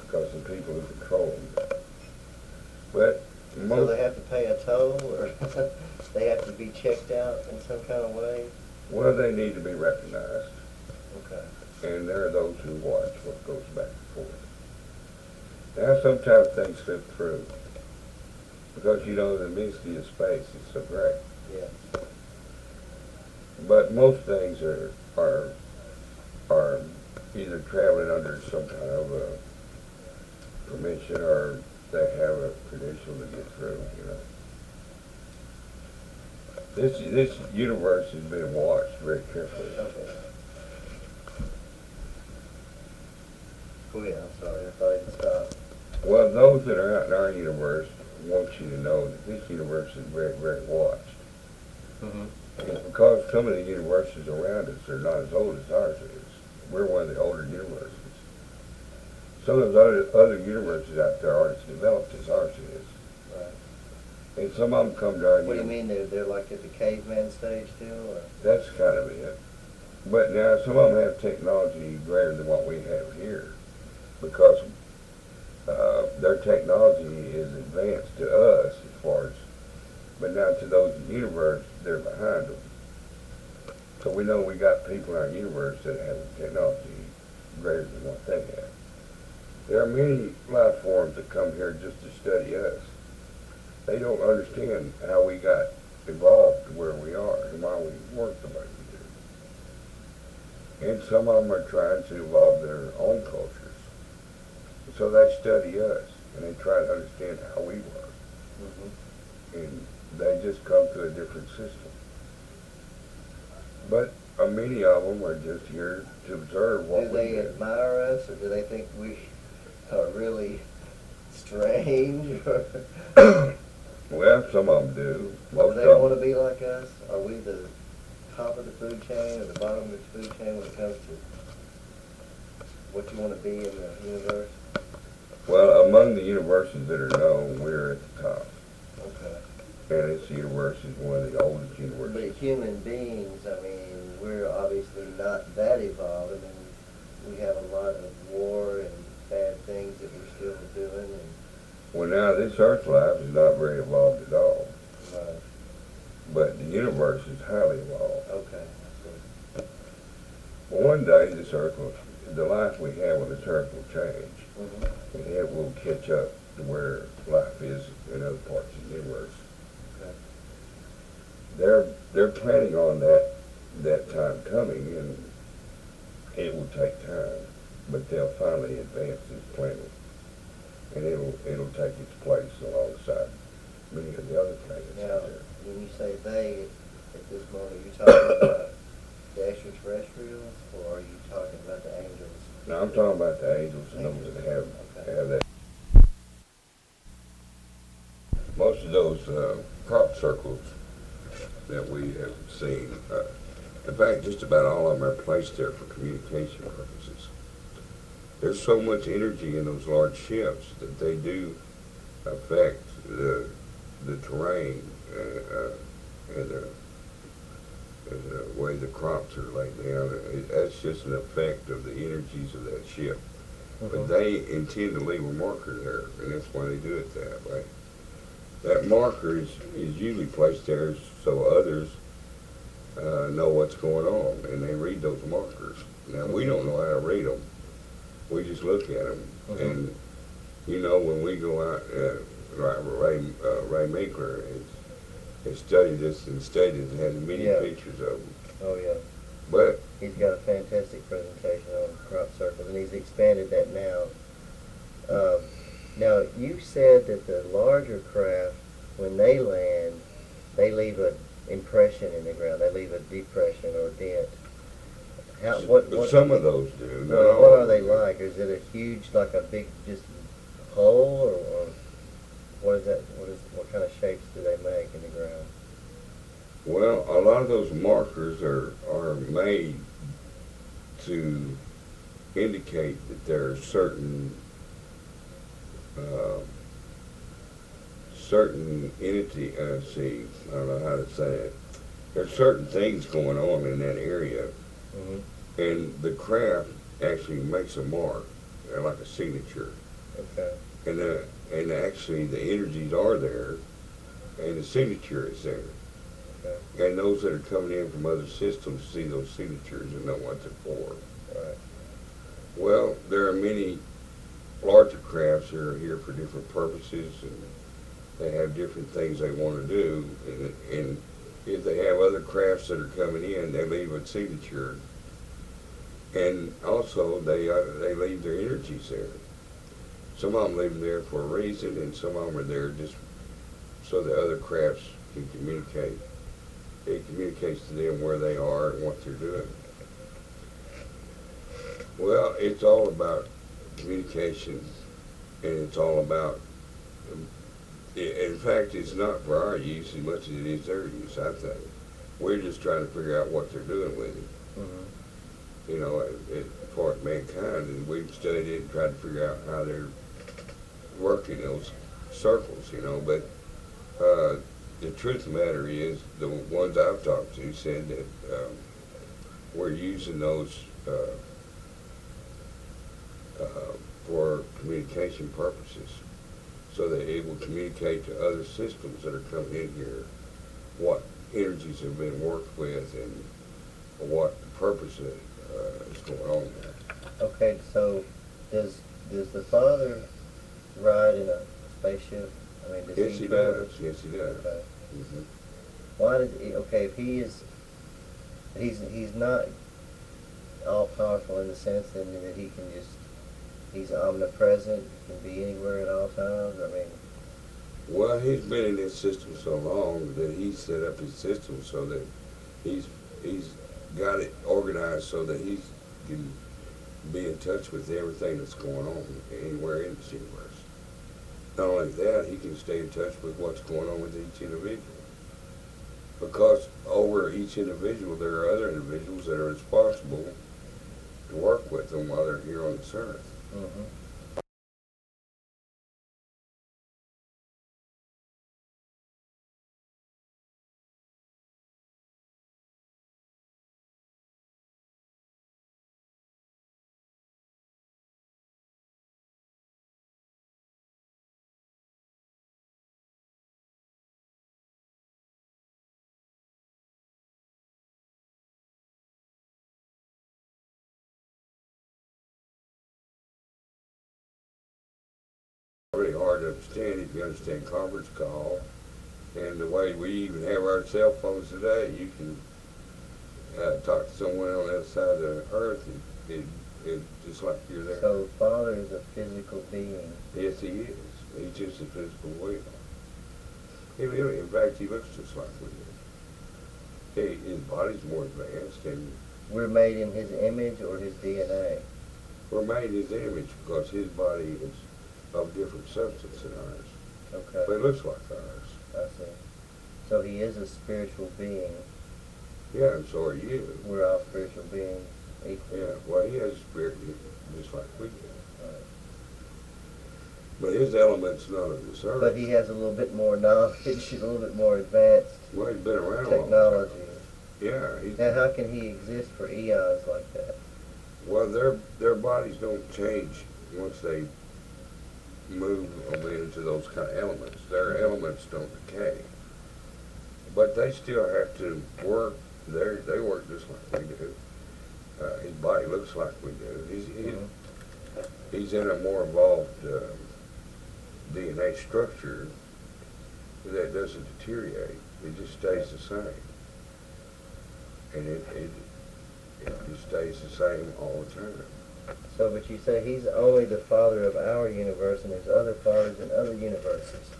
because of the people who control them. But So they have to pay a toll, or they have to be checked out in some kind of way? Well, they need to be recognized, Okay. and there are those who watch what goes back and forth. Now, sometimes things slip through, because, you know, the immensity of space is so great. Yeah. But most things are either traveling under some kind of a permission, or they have a credential to get through, you know. This universe has been watched very carefully. Okay. Oh yeah, I'm sorry, I thought it stopped. Well, those that are out in our universe want you to know that this universe is very, very watched. Mm-hmm. And because some of the universes around us are not as old as ours is. We're one of the older universes. Some of those other universes out there aren't as developed as ours is. Right. And some of them come to our What do you mean, they're like at the caveman stage still? Or? That's kind of it. But now some of them have technology greater than what we have here, because their technology is advanced to us as far as, but now to those in the universe, they're behind them. So we know we got people in our universe that have technology greater than what they have. There are many life forms that come here just to study us. They don't understand how we got evolved to where we are and why we work the way we do. And some of them are trying to evolve their own cultures. So they study us and they try to understand how we work. Mm-hmm. And they just come to a different system. But many of them are just here to observe what we do. Do they admire us, or do they think we are really strange? Well, some of them do. Do they want to be like us? Are we the top of the food chain or the bottom of the food chain when it comes to what you want to be in the universe? Well, among the universes that are known, we're at the top. Okay. And this universe is one of the oldest universes. But human beings, I mean, we're obviously not that evolved. I mean, we have a lot of war and bad things that we're still doing. And Well, now, this Earth life is not very evolved at all. right. But the universe is highly evolved. Okay. Well, one day, the life we have on this Earth will change. Mm-hmm. And it will catch up to where life is in other parts of the universe. Okay. They're planning on that time coming, and it will take time, but they'll finally advance this planet, and it'll take its place alongside many of the other planets Now, out there. when you say they, at this moment, are you talking about the extraterrestrials, or are you talking about the angels? Now I'm talking about the angels and those that have that. Most of those crop circles that we have seen, in fact, just about all of them are placed there for communication purposes. There's so much energy in those large ships that they do affect the terrain and the way the crops are laid down. That's just an effect of the energies of that ship. But they intend to leave a marker there, and that's why they do it that way. That marker is usually placed there so others know what's going on, and they read those markers. Now, we don't know how to read them. We just look at them. And, you know, when we go out, Ray Meekler has studied this and stated and has many pictures of them. Oh, yeah. But he's got a fantastic presentation on crop circles, and he's expanded that now. Now, you said that the larger craft, when they land, they leave an impression in the ground. They leave a depression or dent. Some of those do. What are they like? Is it a huge, like a big, just hole, or what is that? What kind of shapes do they make in the ground? Well, a lot of those markers are made to indicate that there are certain entity, I don't know how to say it. There's certain things going on in that area, and the craft actually makes a mark, like a signature. Okay. and actually the energies are there, and the signature is there. Okay. And those that are coming in from other systems see those signatures and know what they're for. Right. Well, there are many larger crafts that are here for different purposes, and they have different things they want to do. And if they have other crafts that are coming in, they leave a signature. And also, they leave their energies there. Some of them leave them there for a reason, and some of them are there just so the other crafts can communicate. It communicates to them where they are and what they're doing. Well, it's all about communication, and it's all about, in fact, it's not for our use as much as it is their use, I think. We're just trying to figure out what they're doing with it. Mm-hmm. You know, as far as mankind, and we've studied it and tried to figure out how they're working those circles, you know, but the truth of the matter is, the ones I've talked to said that we're using those for communication purposes, so that it will communicate to other systems that are coming in here what energies have been worked with and what the purpose is going on there. Okay, so does the father ride in a spaceship? I mean, does Yes, he travel? does. Yes, he does. Okay. Mm-hmm. Why does he, okay, if he's not all powerful in the sense that he can just, he's omnipresent, can be anywhere at all times? I mean, Well, he's been in this system so long that he's set up his system so that he's got it organized so that he can be in touch with everything that's going on anywhere in this universe. Not only that, he can stay in touch with what's going on with each individual. Because over each individual, there are other individuals that are responsible to work with them while they're here on this earth. mm-hmm. Really hard to understand if you understand conference call and the way we even have our cell phones today. You can talk to someone on the other side of the earth and it's just like you're there. So father is a physical being. Yes, he is. He's just a physical wheel. In fact, he looks just like we do. His body's more advanced, and We're made in his image or his DNA? we're made in his image because his body is of different substance than ours. Okay, But it looks like ours. I see. So he is a spiritual being. Yeah, and so are you. We're all spiritual beings equal. Yeah, well, he has a spirit just like we do. Right. But his element's not of this earth. But he has a little bit more knowledge, a little bit more advanced Well, he's been around a long technology. time. Yeah, Now, how can he exist for eons like that? well, their bodies don't change once they move into those kind of elements. Their elements don't decay. But they still have to work. They work just like we do. His body looks like we do. He's in a more evolved DNA structure that doesn't deteriorate. It just stays the same. And it just stays the same all the time. So, but you say he's only the father of our universe, and there's other fathers in other universes.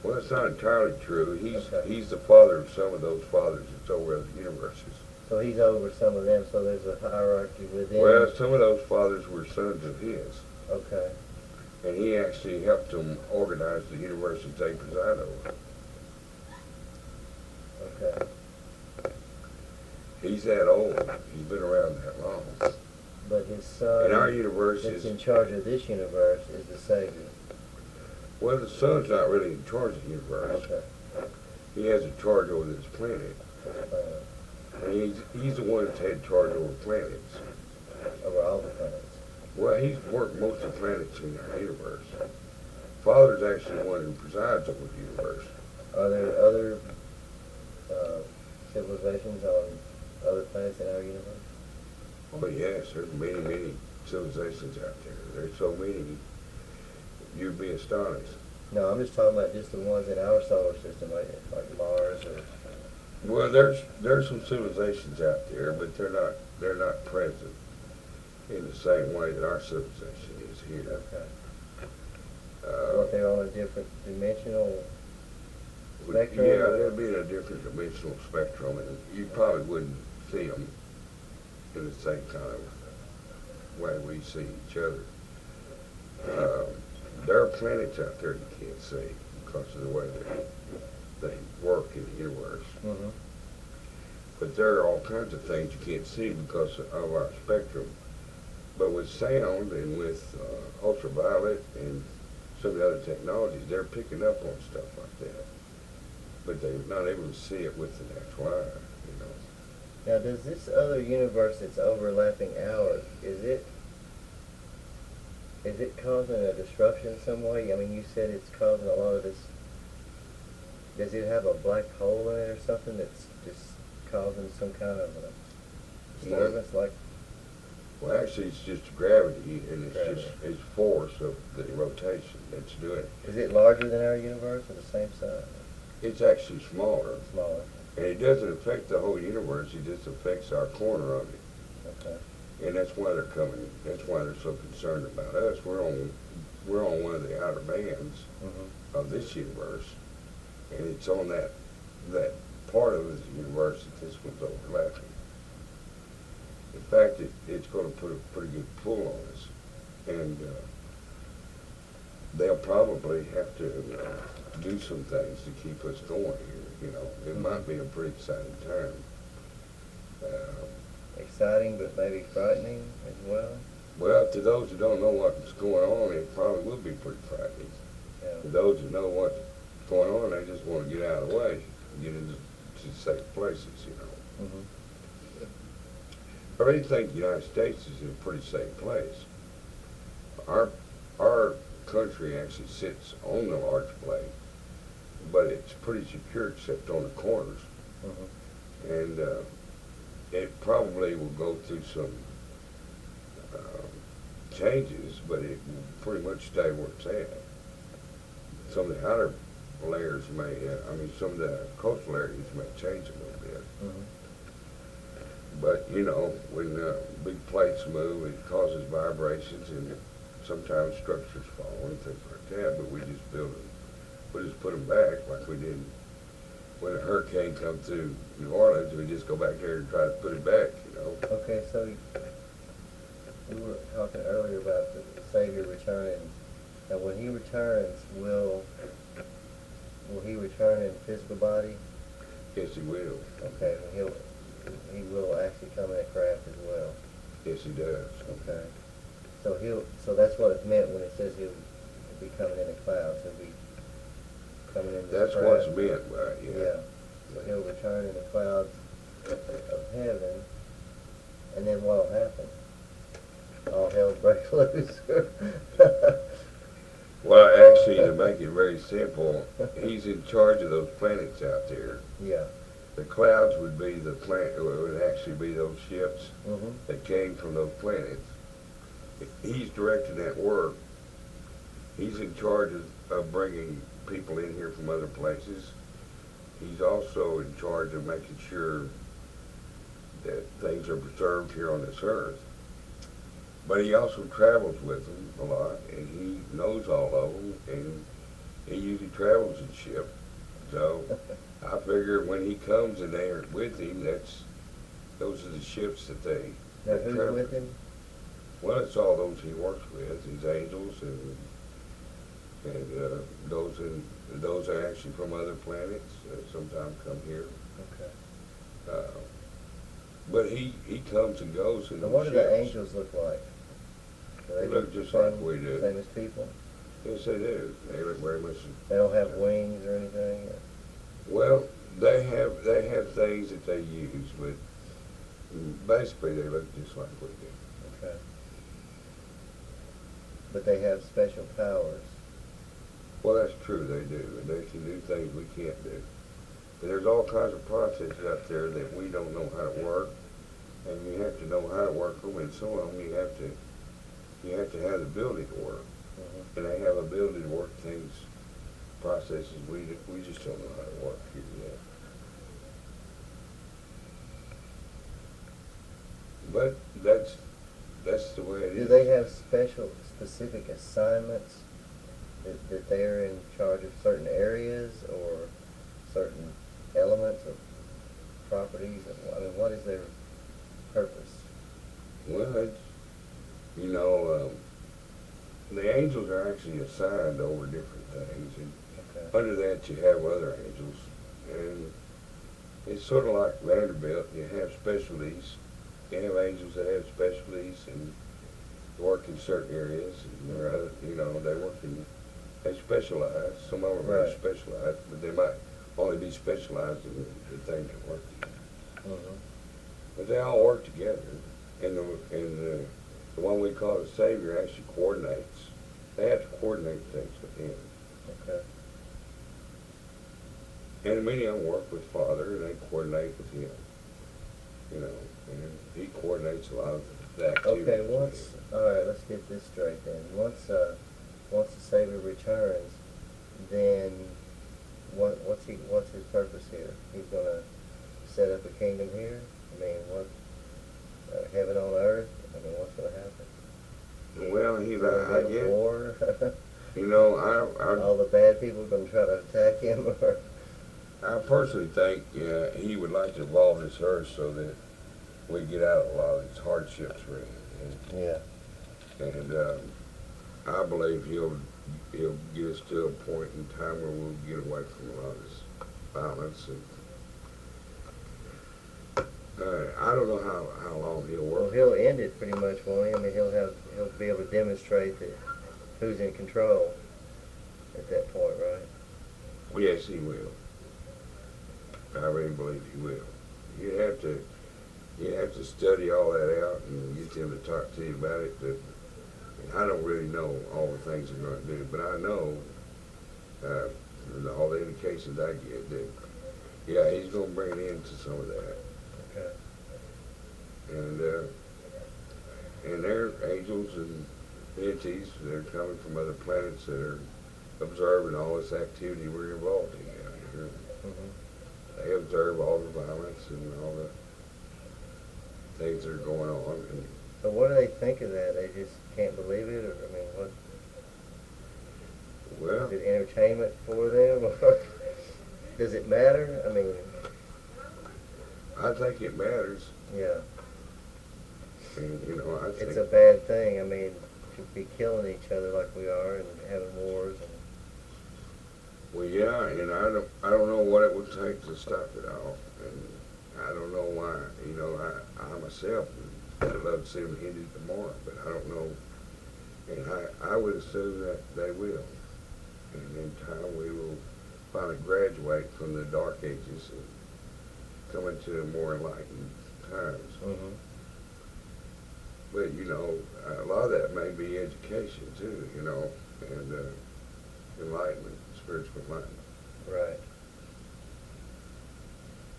Well, that's not entirely true. Okay. He's the father of some of those fathers that's over other universes. So he's over some of them, so there's a hierarchy within. Well, some of those fathers were sons of his. Okay. And he actually helped them organize the universe that they preside over. Okay. He's that old. He's been around that long. But his son, And our universe that's is, in charge of this universe, is the Savior. well, the sun's not really in charge of the universe. Okay. He has a charge over this planet. And he's the one that's had charge over planets. Over all the planets. Well, he's worked most of the planets in our universe. Father's actually the one who presides over the universe. Are there other civilizations on other planets in our universe? Oh yes, there's many, many civilizations out there. There's so many, you'd be astonished. No, I'm just talking about just the ones in our solar system, like Mars or. Well, there's some civilizations out there, but they're not present in the same way that our civilization is here. Okay. What, they're on a different dimensional spectrum? Yeah, they'd be in a different dimensional spectrum, and you probably wouldn't see them in the same kind of way we see each other. There are planets out there you can't see because of the way they work in the universe. Mm-hmm. But there are all kinds of things you can't see because of our spectrum. But with sound and with ultraviolet and some of the other technologies, they're picking up on stuff like that. But they're not able to see it with the natural eye, you know. Now, does this other universe that's overlapping ours, is it causing a disruption in some way? I mean, you said it's causing a lot of this. Does it have a black hole in it or something that's just causing some kind of a disturbance? Well, actually, it's just gravity, and it's Gravity. just it's force of the rotation that's doing it. Is it larger than our universe or the same size? It's actually smaller, Smaller. and it doesn't affect the whole universe. It just affects our corner of it, Okay. and that's why they're coming. That's why they're so concerned about us. We're on one of the outer bands Mm-hmm. of this universe, and it's on that part of the universe that this one's overlapping. In fact, it's going to put a pretty good pull on us, and they'll probably have to do some things to keep us going here. You know, it might be a pretty exciting time. Exciting, but maybe frightening as well. Well, to those who don't know what's going on, it probably will be pretty frightening. Yeah. To those who know what's going on, they just want to get out of the way, get into safe places, you know. Mm-hmm. I really think the United States is in a pretty safe place. Our country actually sits on the large plate, but it's pretty secure except on the corners. Mm-hmm. And it probably will go through some changes, but it will pretty much stay where it's at. Some of the outer layers may, some of the coastal areas may change a little bit. Mm-hmm. But, you know, when big plates move, it causes vibrations, and sometimes structures fall and things like that, but we just put them back like we did when a hurricane come through New Orleans. We just go back there and try to put it back, you know. Okay, so we were talking earlier about the Savior returning. Now, when he returns, will he return in physical body? Yes, he will. Okay, he will actually come in a craft as well. Yes, he does. Okay. So that's what it meant when it says he'll be coming in the clouds. He'll be coming in this That's craft. what's meant by it, yeah. Yeah. So he'll return in the clouds of heaven, and then what'll happen? All hell break loose. Well, actually, to make it very simple, he's in charge of those planets out there. Yeah. The clouds would be would actually be those ships Mm-hmm. that came from those planets. He's directing that work. He's in charge of bringing people in here from other places. He's also in charge of making sure that things are preserved here on this earth. But he also travels with them a lot, and he knows all of them, and he usually travels in ship. So I figure when he comes and they're with him, those are the ships that they Now, who's travel. with him? Well, it's all those he works with, these angels, and those are actually from other planets. Sometimes come here. Okay. But he comes and goes in So those what do the ships. angels look like? Do They look just same, like we do. Same as people? Yes, they do. They look very much. They don't have wings or anything? Or? Well, they have things that they use, but basically they look just like we do. Okay. But they have special powers. Well, that's true, they do, and they can do things we can't do. And there's all kinds of processes out there that we don't know how to work, and you have to know how to work them, and some of them you have to have the ability to work. And they have ability to work things, processes we just don't know how to work here yet. But that's the way it is. Do they have specific assignments that they're in charge of certain areas or certain elements of properties? I mean, what is their purpose? Well, it's, you know, the angels are actually assigned over different things, and under that you have other angels, and it's sort of like Vanderbilt. You have specialties. You have angels that have specialties and work in certain areas, and there are other, you know, they specialize. Some of them are very specialized, but they might only be specialized in the thing they work in. But they all work together, and the one we call the Savior actually coordinates. They have to coordinate things with him. Okay. And many of them work with Father, and they coordinate with him. You know, and he coordinates a lot of the activities. Okay, all right, let's get this straight then. Once the Savior returns, then what's his purpose here? He's gonna set up a kingdom here? I mean, what, heaven on earth? I mean, what's gonna happen? Well, I guess, war? you know, all the bad people are going to try to attack him? Or? I personally think he would like to evolve this earth so that we get out of a lot of these hardships we're in. And I believe he'll get us to a point in time where we'll get away from a lot of this violence. And I don't know how long he'll work. Well, he'll end it pretty much, won't he? I mean, he'll be able to demonstrate that who's in control at that point, right? Well, yes, he will. I really believe he will. You have to study all that out and get them to talk to you about it. But I don't really know all the things they're going to do, but I know all the indications I get that he's going to bring an end to some of that. Okay. And they're angels and entities. They're coming from other planets that are observing all this activity we're involved in out here. They observe all the violence and all the things that are going on. And so what do they think of that? They just can't believe it? Or, I mean, what? Well, is it entertainment for them? Or does it matter? I mean, I think it matters. Yeah. And, you know, I think it's a bad thing. I mean, to be killing each other like we are and having wars. And well, yeah, and I don't know what it would take to stop it all. And I don't know why. You know, I myself, I'd love to see them ended tomorrow, but I don't know. And I would assume that they will. And in time we will finally graduate from the dark ages and come into more enlightened times. But, you know, a lot of that may be education too, you know, and enlightenment, spiritual enlightenment. Right.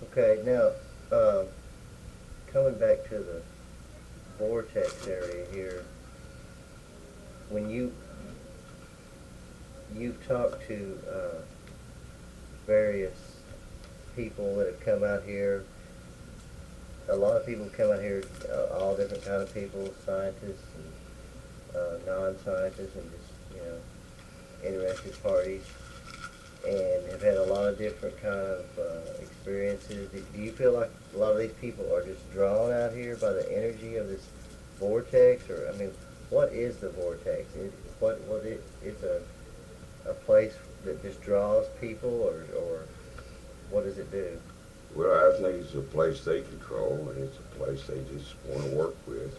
Okay, now, coming back to the vortex area here, when you've talked to various people that have come out here, a lot of people come out here, all different kind of people, scientists and non-scientists, and just, you know, interested parties, and have had a lot of different kind of experiences. Do you feel like a lot of these people are just drawn out here by the energy of this vortex? Or, I mean, what is the vortex? It's a place that just draws people, or what does it do? Well, I think it's a place they control, and it's a place they just want to work with.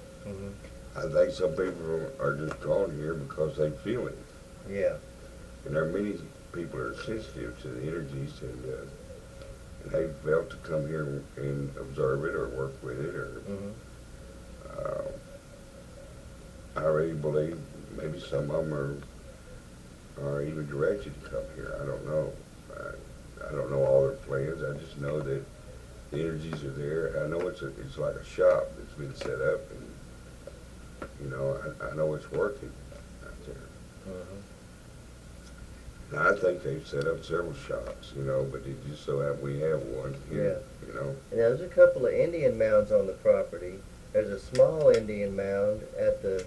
I think some people are just drawn here because they feel it. Yeah. And there are many people that are sensitive to the energies, and they felt to come here and observe it or work with it. Or I really believe maybe some of them or even directed to come here. I don't know. I don't know all their plans. I just know that the energies are there. I know it's like a shop that's been set up, and you know, I know it's working out there. Mhm. Now, I think they've set up several shops, you know, but it just so happens we have one here, you know. And there's a couple of Indian mounds on the property. There's a small Indian mound at the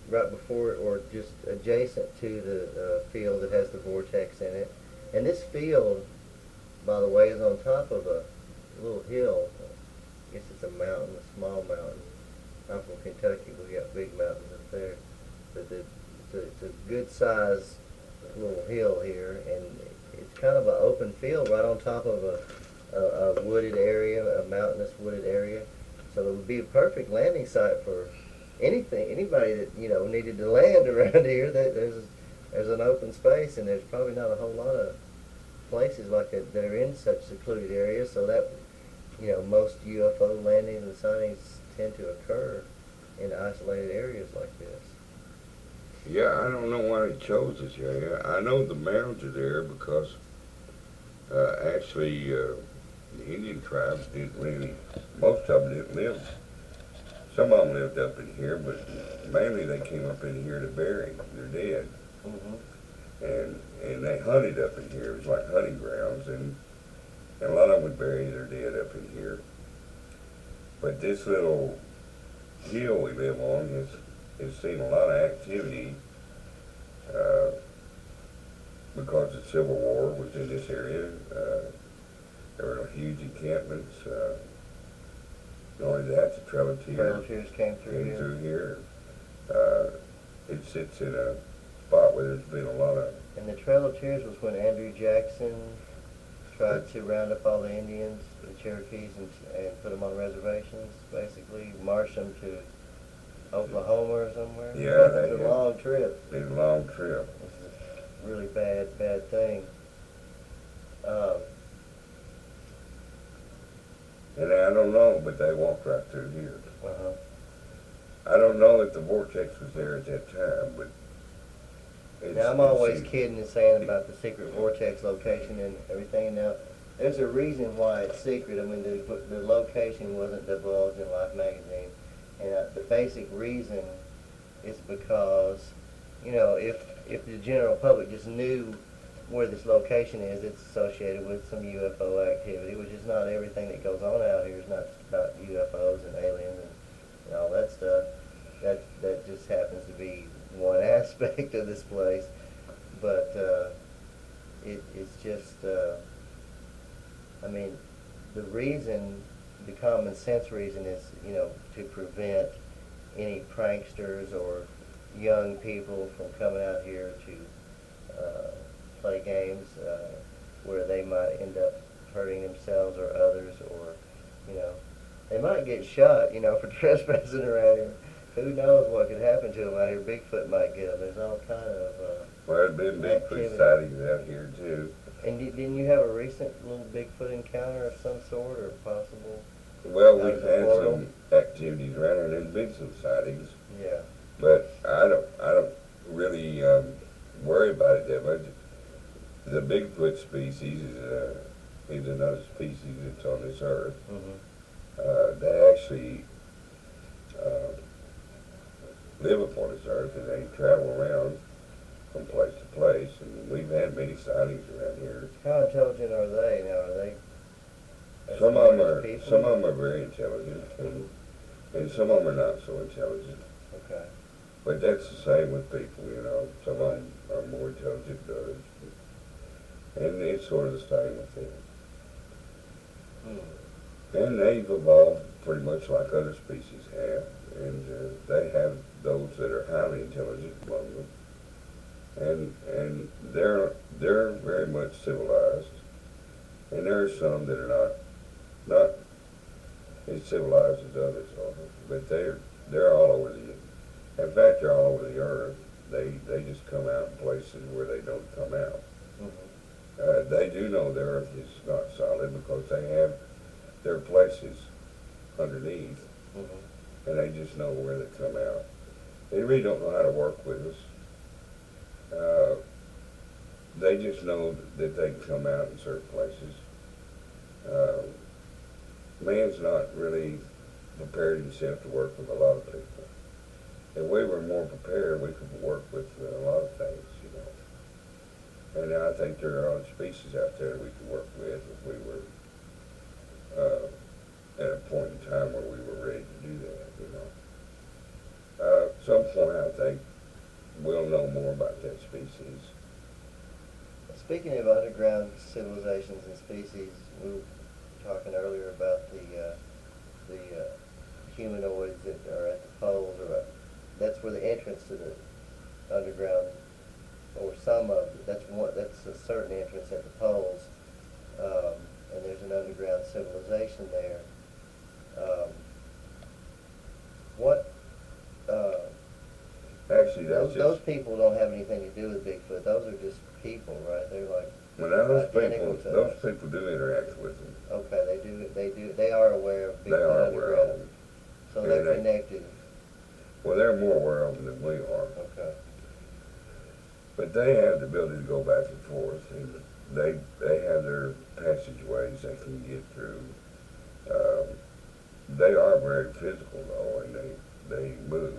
right before or just adjacent to the field that has the vortex in it. And this field, by the way, is on top of a little hill. I guess it's a mountain, a small mountain. I'm from Kentucky. We got big mountains up there. But it's a good size little hill here, and it's kind of an open field right on top of a wooded area, a mountainous wooded area. So it would be a perfect landing site for anybody that needed to land around here. That there's an open space, and there's probably not a whole lot of places like that are in such secluded areas. So that most UFO landings and sightings tend to occur in isolated areas like this. Yeah, I don't know why they chose this area. I know the mounds are there because actually the Indian tribes didn't really, most of them didn't live. Some of them lived up in here, but mainly they came up in here to bury their dead. Mm-hmm. And they hunted up in here. It was like hunting grounds, and a lot of them would bury their dead up in here. But this little hill we live on has seen a lot of activity because the Civil War was in this area. There were huge encampments. Not only that, the Trail of Tears came through here. It sits in a spot where there's been a lot of... And the Trail of Tears was when Andrew Jackson tried to round up all the Indians, the Cherokees, and put them on reservations, basically. March them to Oklahoma or somewhere. Yeah. It was a long trip. It was a long trip. It was a really bad thing. And I don't know, but they walked right through here. Uh-huh. I don't know if the vortex was there at that time, but... Now, I'm always kidding and saying about the secret vortex location and everything. Now, there's a reason why it's secret. I mean, the location wasn't divulged in Life magazine. And the basic reason is because, if the general public just knew where this location is, it's associated with some UFO activity, which is not everything that goes on out here. It's not just about UFOs and aliens and all that stuff. That just happens to be one aspect of this place. But it's just, the reason, the common sense reason is, to prevent any pranksters or young people from coming out here to play games where they might end up hurting themselves or others, or they might get shot for trespassing around here. Who knows what could happen to them out here? Bigfoot might get them. There's all kind of well, there's been Bigfoot sightings out here too. And didn't you have a recent little Bigfoot encounter of some sort, or possible? Well, we've had some activities around here. There's been some sightings. Yeah. But I don't really worry about it that much. The Bigfoot species is another species that's on this earth. Mm-hmm. They actually live upon this earth, and they travel around from place to place. And we've had many sightings around here. How intelligent are they now? Are they? Some of them are very intelligent, and some of them are not so intelligent. Okay. But that's the same with people, Some of them are more intelligent than others. And it's sort of the same with them. And they've evolved pretty much like other species have. And they have those that are highly intelligent among them. And they're very much civilized. And there are some that are not as civilized as others are. But they're all over in fact, they're all over the earth. They just come out in places where they don't come out. Mm-hmm. They do know the earth is not solid because they have their places underneath, mm-hmm. and they just know where they come out. They really don't know how to work with us. They just know that they can come out in certain places. Man's not really prepared himself to work with a lot of people. If we were more prepared, we could work with a lot of things, you know. And I think there are other species out there we could work with if we were at a point in time where we were ready to do that, you know. At some point, I think we'll know more about that species. Speaking of underground civilizations and species, we were talking earlier about the humanoids that are at the poles, or that's where the entrance to the underground, or some of it, that's a certain entrance at the poles, and there's an underground civilization there. What? Actually, those people don't have anything to do with Bigfoot. Those are just people, right? They're like well, now those identical to us. people do interact with them. Okay, they are aware of They are Bigfoot aware of underground. them. So And they're connected. Well, they're more aware of them than we are. Okay. But they have the ability to go back and forth, and they have their passageways they can get through. They are very physical though, and they move.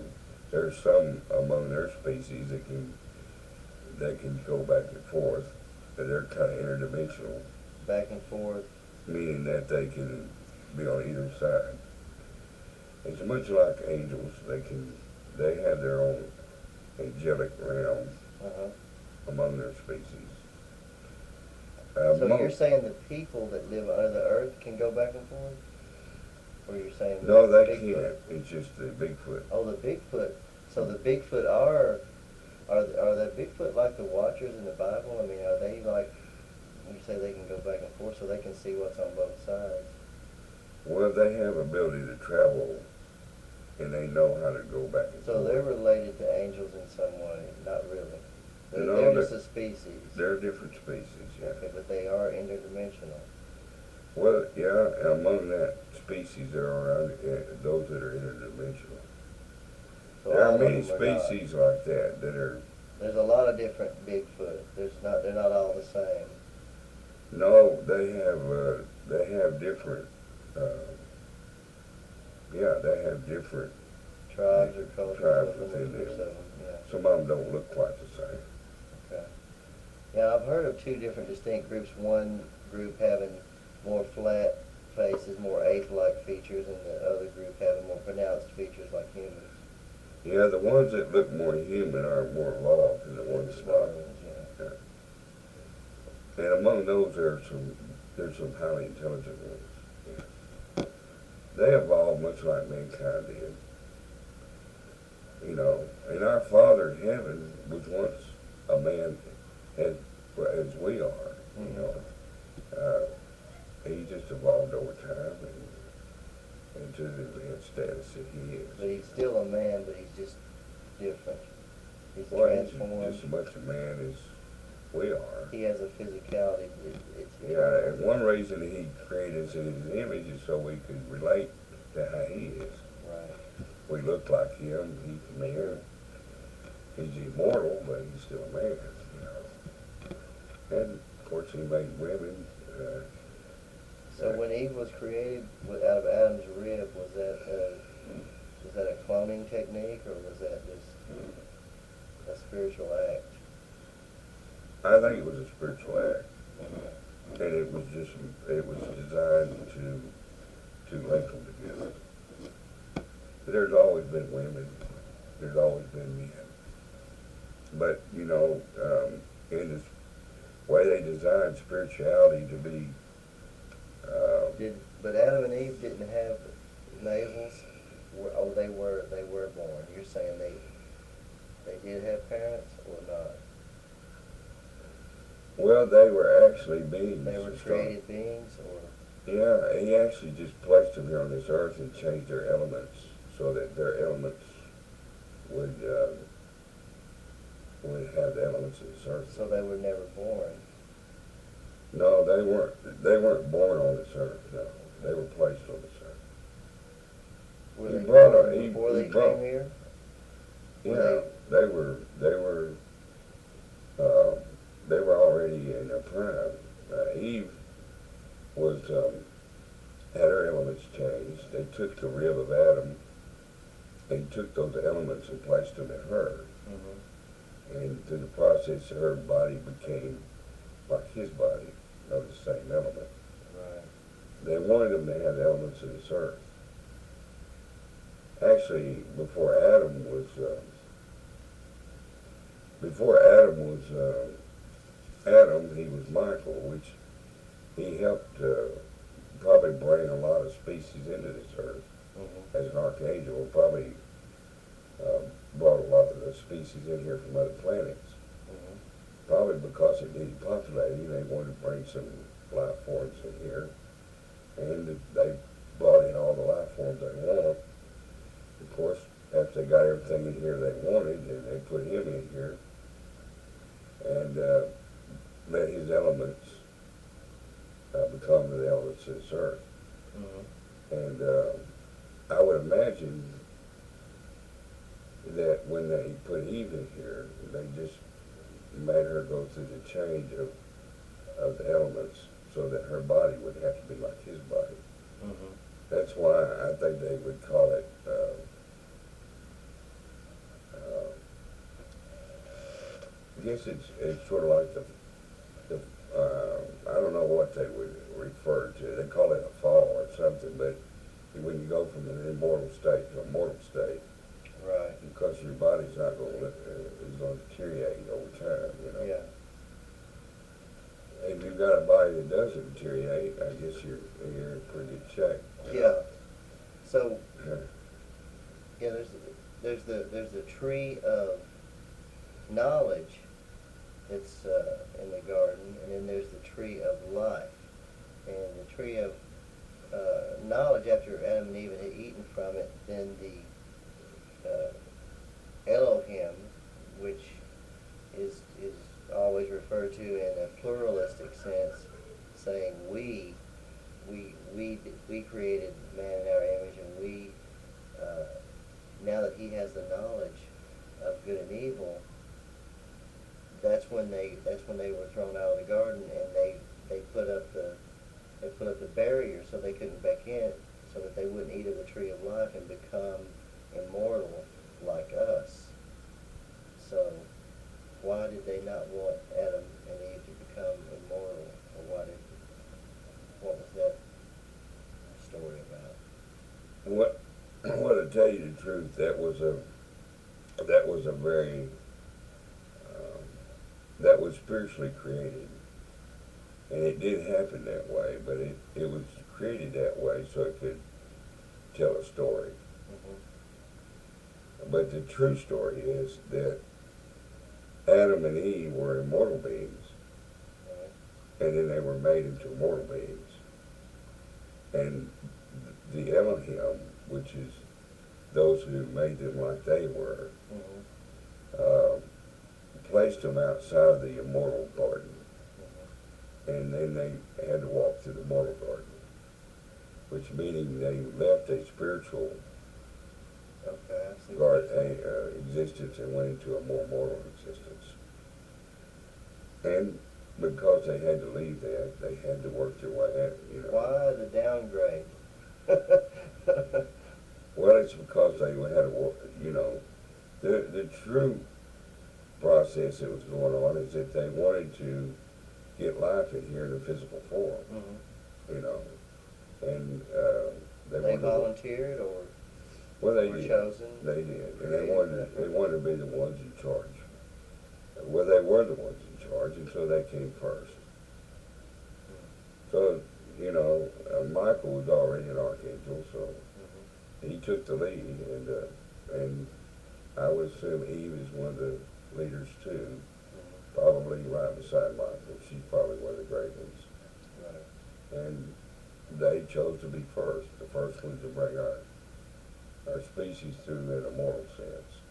There's some among their species that can go back and forth, but they're kind of interdimensional. Back and forth. Meaning that they can be on either side. It's much like angels. They have their own angelic realm among their species. So you're saying the people that live under the earth can go back and forth? Or you're saying no, they Bigfoot? can't. It's just the Bigfoot. Oh, the Bigfoot. So the Bigfoot are the Bigfoot like the Watchers in the Bible? I mean, are they like, you say they can go back and forth so they can see what's on both sides? Well, they have ability to travel, and they know how to go back and So forth. they're related to angels in some way? Not really. No, They're just a species. They're different species, yeah. Okay, but they are interdimensional. Well, yeah, and among that species there are those that are interdimensional. So There all are of many them are not. species like that are. There's a lot of different Bigfoot. They're not all the same. No, they have different. They have different Tribes or cultures tribes within within the groups them. of them. Yeah. Some of them don't look quite the same. Okay. Yeah, I've heard of two different distinct groups. One group having more flat faces, more ape-like features, and the other group having more pronounced features like humans. Yeah, the ones that look more human are more evolved than the ones that Small not. ones, yeah. And among those, there's some highly intelligent ones. Yeah. They evolved much like mankind did. You know, and our Father in heaven was once a man as we are. You know, he just evolved over time and to the advanced status that he is. But he's still a man, but he's just different. He's Well, transformed. he's just as much a man as we are. He has a physicality. It's Yeah, and one reason he created us in his image is so we could relate to how he is. right. We look like him, he's a man. He's immortal, but he's still a man, you know. And, of course, he made women. So when Eve was created out of Adam's rib, was that a cloning technique, or was that just a spiritual act? I think it was a spiritual act. And it was designed to link them together. There's always been women. There's always been men. But, you know, in this way they designed spirituality to be... But Adam and Eve didn't have navels? They were born. You're saying they did have parents or not? Well, they were actually beings. They were created beings, or? Yeah, he actually just placed them here on this earth and changed their elements so that their elements would have the elements of this earth. So they were never born? No, they weren't born on this earth, no. They were placed on this earth. Were He they brought born a- he- before he they brought- came here? Yeah, they were already in a prime. Eve was had her elements changed. They took the rib of Adam and took those elements and placed them in her. Mm-hmm. And through the process, her body became like his body, of the same element. Right. They wanted them to have the elements of this earth. Actually, before Adam was Adam, he was Michael, which he helped probably bring a lot of species into this earth Mm-hmm. as an archangel, and probably brought a lot of the species in here from other planets. Mm-hmm. Probably because it needed populating, they wanted to bring some life forms in here, and they brought in all the life forms they want. Of course, after they got everything in here they wanted, then they put him in here and let his elements become the elements of this earth. Mm-hmm. And I would imagine that when they put Eve in here, they just made her go through the change of the elements so that her body would have to be like his body. Mm-hmm. That's why I think they would call it I guess it's sort of like the I don't know what they would refer to. They call it a fall or something, but when you go from an immortal state to a mortal state, Right. because your body's not going to is going to deteriorate over time, you know. Yeah. If you've got a body that doesn't deteriorate, I guess you're in pretty good shape. Yeah. So yeah, there's the tree of knowledge that's in the garden, and then there's the tree of life. And the tree of knowledge, after Adam and Eve had eaten from it, then the Elohim, which is always referred to in a pluralistic sense, saying we created man in our image, and we now that he has the knowledge of good and evil, that's when they were thrown out of the garden, and they put up the barrier so they couldn't back in, so that they wouldn't eat of the tree of life and become immortal like us. So why did they not want Adam and Eve to become immortal, or what was that story about? What to tell you the truth, that was a very that was spiritually created, and it did happen that way. But it was created that way so it could tell a story. Mm-hmm. But the true story is that Adam and Eve were immortal beings, and then they were made into mortal beings. And the Elohim, which is those who made them like they were, placed them outside of the immortal garden. And then they had to walk through the mortal garden, which meaning they left a spiritual existence and went into a more mortal existence. And because they had to leave that, they had to work their way out, you know. Why the downgrade? Well, it's because they had to work, you know. The true process that was going on is that they wanted to get life in here in a physical form, you know. And they volunteered, or well, they were did. chosen? They did, and they wanted to be the ones in charge. Well, they were the ones in charge, and so they came first. So, you know, Michael was already an archangel, so he took the lead, and I would assume Eve is one of the leaders too, probably right beside Michael. She's probably one of the great ones. Right. And they chose to be first, the first ones to bring our species through in a moral sense.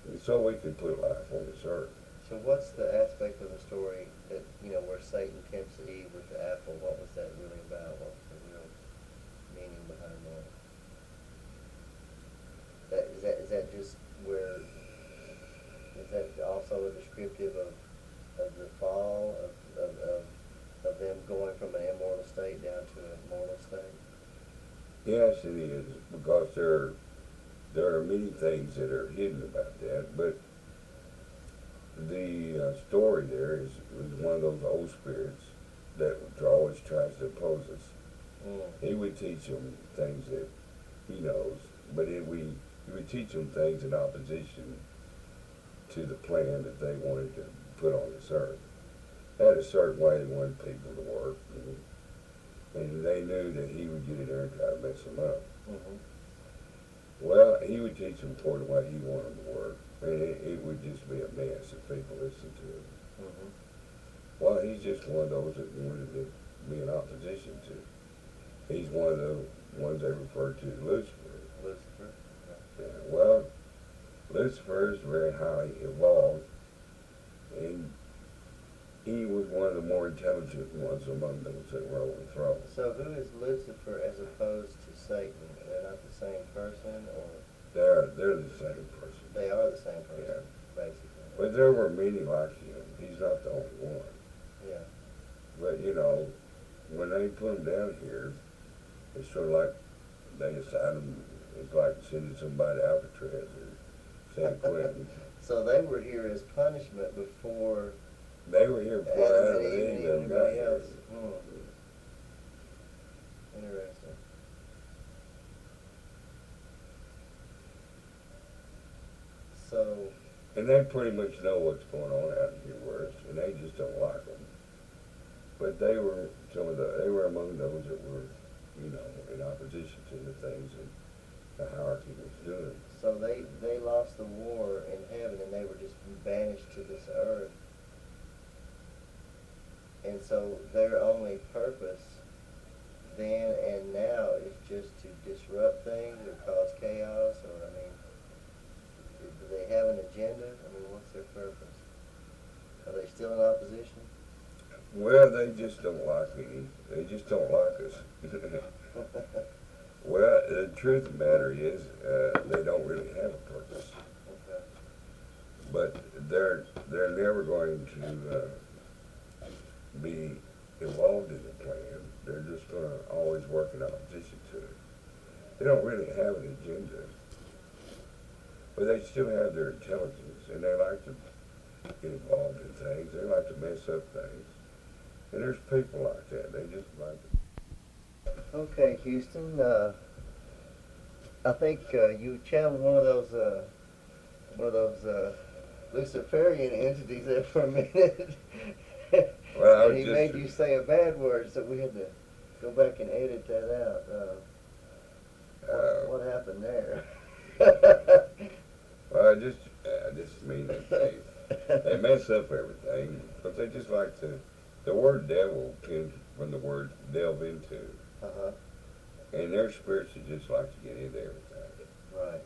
And so we could put life on this earth. So what's the aspect of the story that, you know, where Satan tempts Eve with the apple? What was that really about? What was the real meaning behind that? Is that just where, is that also a descriptive of the fall of them going from an immortal state down to a mortal state? Yes, it is, because there are many things that are hidden about that, but the story there is one of those old spirits that always tries to oppose us. He would teach them things that he knows, but he would teach them things in opposition to the plan that they wanted to put on this earth. They had a certain way they wanted people to work, and they knew that he would get in there and try to mess them up. Well, he would teach them toward the way he wanted them to work, and it would just be a mess if people listened to him. Well, he's just one of those that wanted to be in opposition to. He's one of the ones they refer to as Lucifer. Lucifer. Yeah, well, Lucifer is very highly evolved, and he was one of the more intelligent ones among those that were overthrown. So who is Lucifer as opposed to Satan? They're not the same person, or? They're the same person. They are the same person, basically. But there were many like him. He's not the only one. Yeah. But, you know, when they put him down here, it's sort of like they assigned him, it's like sending somebody to Alcatraz or San Quentin. So they were here as punishment before They were here before Adam and Eve ever got anybody here. else. Interesting. So, And they pretty much know what's going on out here where it's, and they just don't like them. But they were they were among those that were, you know, in opposition to the things that the hierarchy was doing. so they lost the war in heaven and they were just banished to this earth. And so their only purpose then and now is just to disrupt things or cause chaos, or, I mean, do they have an agenda? I mean, what's their purpose? Are they still in opposition? Well, they just don't like me. They just don't like us. Well, the truth of the matter is, they don't really have a purpose. Okay. But they're never going to be involved in the plan. They're just going to always work in opposition to it. They don't really have an agenda. But they still have their intelligence, and they like to get involved in things. They like to mess up things. And there's people like that. They just like it. Okay, Houston. I think you channeled one of those Luciferian entities there for a minute. Well, and he made you say a bad word, so we had to go back and edit that out. What happened there? Well, I just mean that they mess up everything, but they just like to. The word devil comes from the word delve into. And their spirits that just like to get into everything. Right.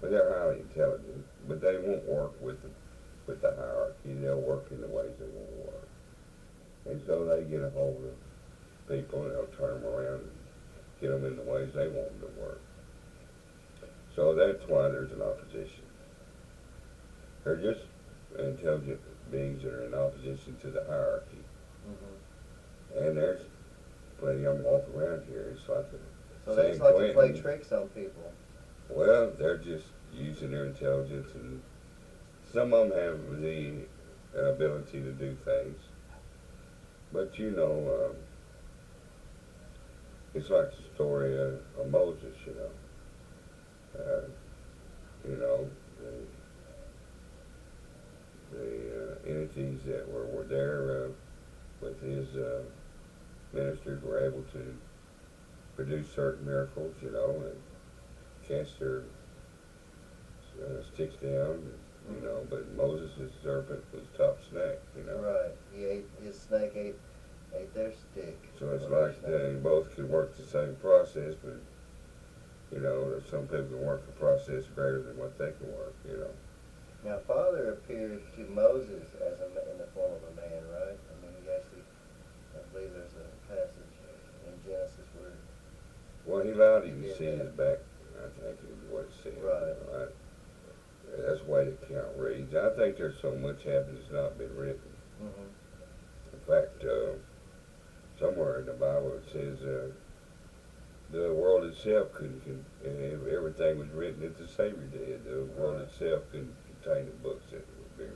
But they're highly intelligent, but they won't work with the hierarchy. They'll work in the ways they want to work. And so they get a hold of people and they'll turn them around and get them in the ways they want them to work. So that's why there's an opposition. They're just intelligent beings that are in opposition to the hierarchy. And there's plenty of them walking around here. It's like so they just like to play tricks on people. Well, they're just using their intelligence, and some of them have the ability to do things. But you know, it's like the story of Moses. You know, the entities that were there with his ministers were able to produce certain miracles, you know, and cast their sticks down, you know, but Moses' serpent was top snake, you know. Right. His snake ate their stick. So it's like they both could work the same process, but, you know, some people can work the process greater than what they can work, you know. Now, Father appeared to Moses as in the form of a man, right? I mean, he actually, I believe there's a passage in Genesis where... Well, he allowed him to see his back, I think is what it said. Right. That's the way the count reads. I think there's so much happened that's not been written. Mm-hmm. fact, somewhere in the Bible it says the world itself couldn't, and everything was written that the Savior did. The world itself couldn't contain the books that were there.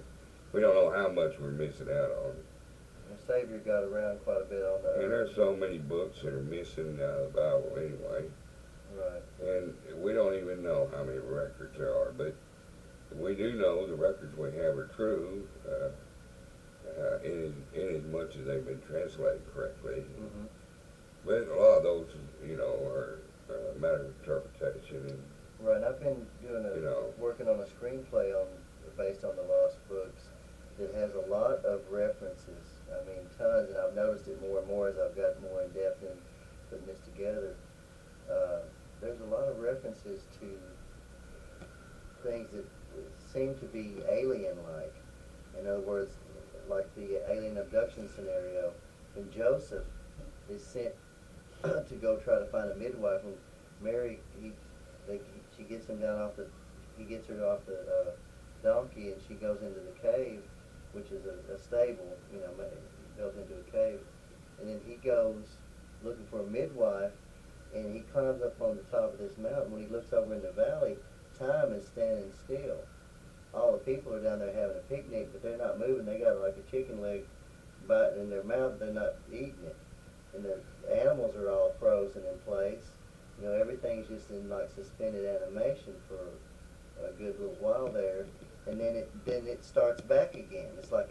We don't know how much we're missing out on. The Savior got around quite a bit on the earth. And there's so many books that are missing out of the Bible anyway. Right. And we don't even know how many records there are, but we do know the records we have are true, in as much as they've been translated correctly. Mm-hmm. But a lot of those, are a matter of interpretation. And, right. I've been working on a screenplay based on the lost books that has a lot of references. I mean, tons, and I've noticed it more and more as I've gotten more in depth in putting this together. There's a lot of references to things that seem to be alien-like. In other words, like the alien abduction scenario, when Joseph is sent to go try to find a midwife, and Mary, she gets him he gets her off the donkey, and she goes into the cave, which is a stable, built into a cave, and then he goes looking for a midwife, and he climbs up on the top of this mountain. When he looks over in the valley, time is standing still. All the people are down there having a picnic, but they're not moving. They got like a chicken leg biting in their mouth, they're not eating it. And the animals are all frozen in place. Everything's just in like suspended animation for a good little while there, and then it starts back again. It's like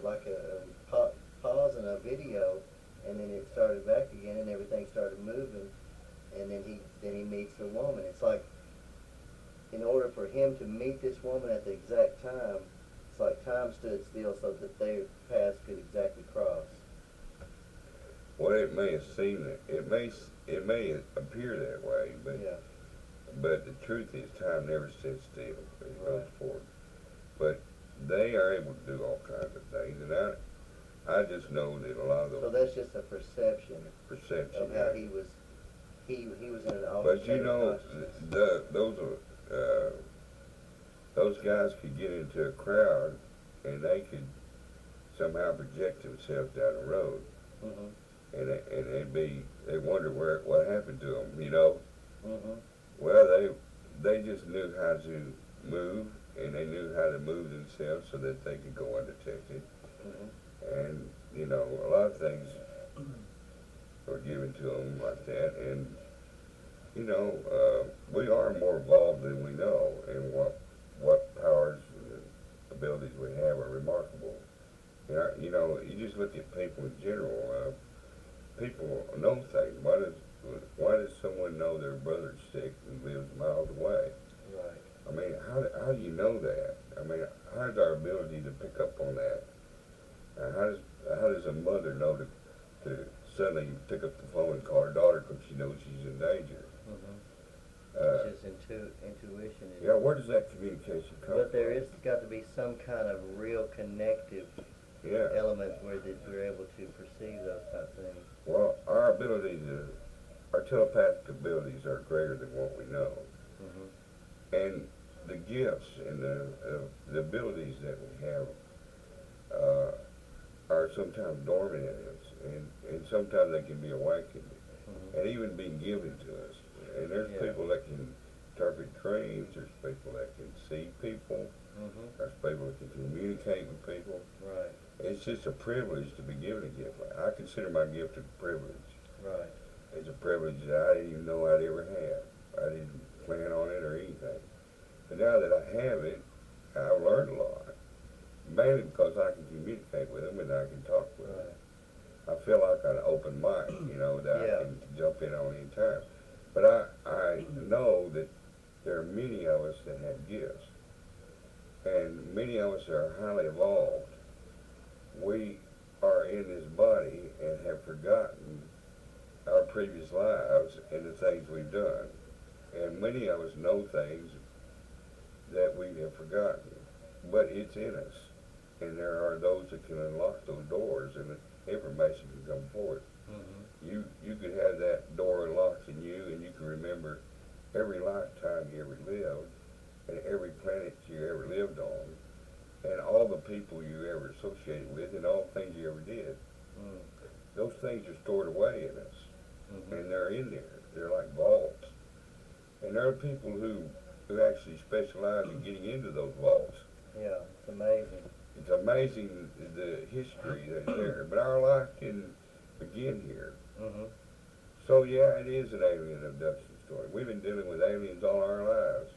like a pause in a video, and then it started back again, and everything started moving, and then he meets the woman. It's like, in order for him to meet this woman at the exact time, it's like time stood still so that their paths could exactly cross. Well, it may have seemed it may appear that way, but Yeah. but the truth is, time never sits still. It goes Right. forward. But they are able to do all kinds of things, and I just know that a lot of those So that's just a perception perceptions. of how he was in an altered But state of consciousness. those guys could get into a crowd, and they could somehow project themselves down the road, Mm-hmm. and they wonder what happened to them, Mm-hmm. Well, they just knew how to move, and they knew how to move themselves so that they could go undetected. Mm-hmm. And, a lot of things were given to them like that. And, we are more evolved than we know, and what powers and abilities we have are remarkable. You just look at people in general. People know things. Why does someone know their brother's sick and lives miles away? Right. I mean, how do you know that? I mean, how's our ability to pick up on that? How does a mother know to suddenly pick up the phone and call her daughter because she knows she's in danger? Mm-hmm. It's just intuition. Yeah, where does that communication come from? But there is got to be some kind of real connective element where we're able to perceive those type of things. Well, our telepathic abilities are greater than what we know. Mm-hmm. And the gifts and the abilities that we have are sometimes dormant in us, and sometimes they can be awakened, Mm-hmm. and even being given to us. And there's people that can interpret dreams, there's people that can see people, Mm-hmm. there's people that can communicate with people. Right. It's just a privilege to be given a gift. I consider my gift a privilege. Right. It's a privilege that I didn't even know I'd ever have. I didn't plan on it or anything. But now that I have it, I've learned a lot. Mainly because I can communicate with them and I can talk with them. I feel like an open mic, that I can jump in on any time. But I know that there are many of us that have gifts. And many of us are highly evolved. We are in this body and have forgotten our previous lives and the things we've done. And many of us know things that we have forgotten. But it's in us. And there are those that can unlock those doors and the information can come forward. Mm-hmm. You could have that door unlocked in you, and you can remember every lifetime you ever lived and every planet you ever lived on. and all the people you ever associated with and all the things you ever did. Mm. Those things are stored away in us, Mm-hmm. and they're in there. They're like vaults. And there are people who actually specialize in getting into those vaults. Yeah, it's amazing. It's amazing the history that's there, but our life didn't begin here. Mm-hmm. So yeah, it is an alien abduction story. We've been dealing with aliens all our lives,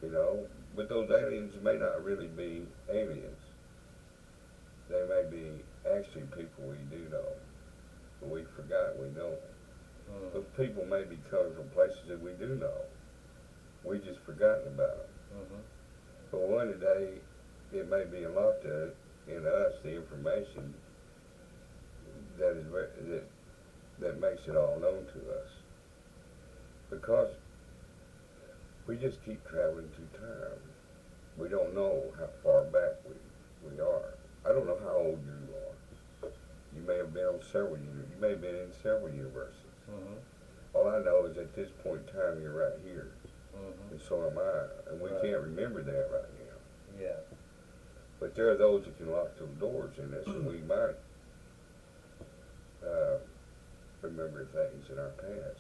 you know, but those aliens may not really be aliens. They may be actually people we do know, but we forgot we know them. Mm. Those people may be coming from places that we do know. We just forgotten about them. Mm-hmm. But one day, it may be unlocked in us the information that is that makes it all known to us. Because we just keep traveling through time. We don't know how far back we are. I don't know how old you are. You may have been on you may have been in several universes. Mm-hmm. All I know is at this point in time you're right here. Mm-hmm. And so am I. And we Right. can't remember that right now. Yeah. But there are those that can lock those doors in us, and we might remember things in our past.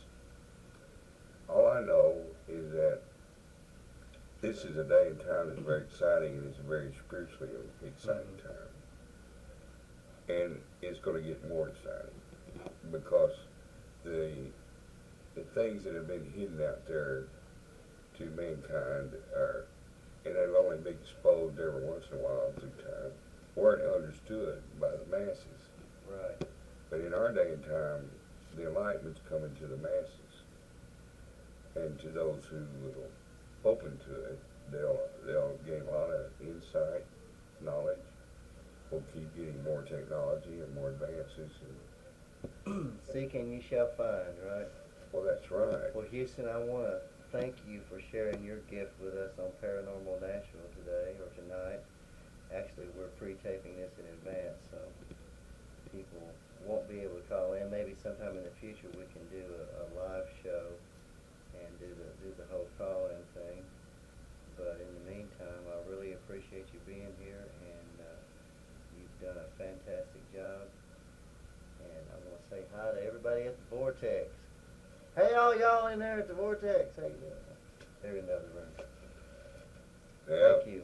All I know is that this is a day and time that's very exciting, and it's a very spiritually exciting time. And it's going to get more exciting because the things that have been hidden out there to mankind are, and they've only been exposed every once in a while through time, weren't understood by the masses. Right. But in our day and time, the enlightenment's coming to the masses, and to those who will open to it, they'll gain a lot of insight, knowledge. We'll keep getting more technology and more advances. And Seeking you shall find, right? well, that's right. Well, Houston, I want to thank you for sharing your gift with us on Paranormal Nashville today or tonight. Actually, we're pre-taping this in advance, so people won't be able to call in. Maybe sometime in the future we can do a live show and do the whole call-in thing. But in the meantime, I really appreciate you being here, and you've done a fantastic job. And I want to say hi to everybody at the Vortex. Hey, all y'all in there at the Vortex. How you doing? They're in the other room. Yeah. Thank you.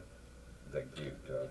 Thank you, Tom.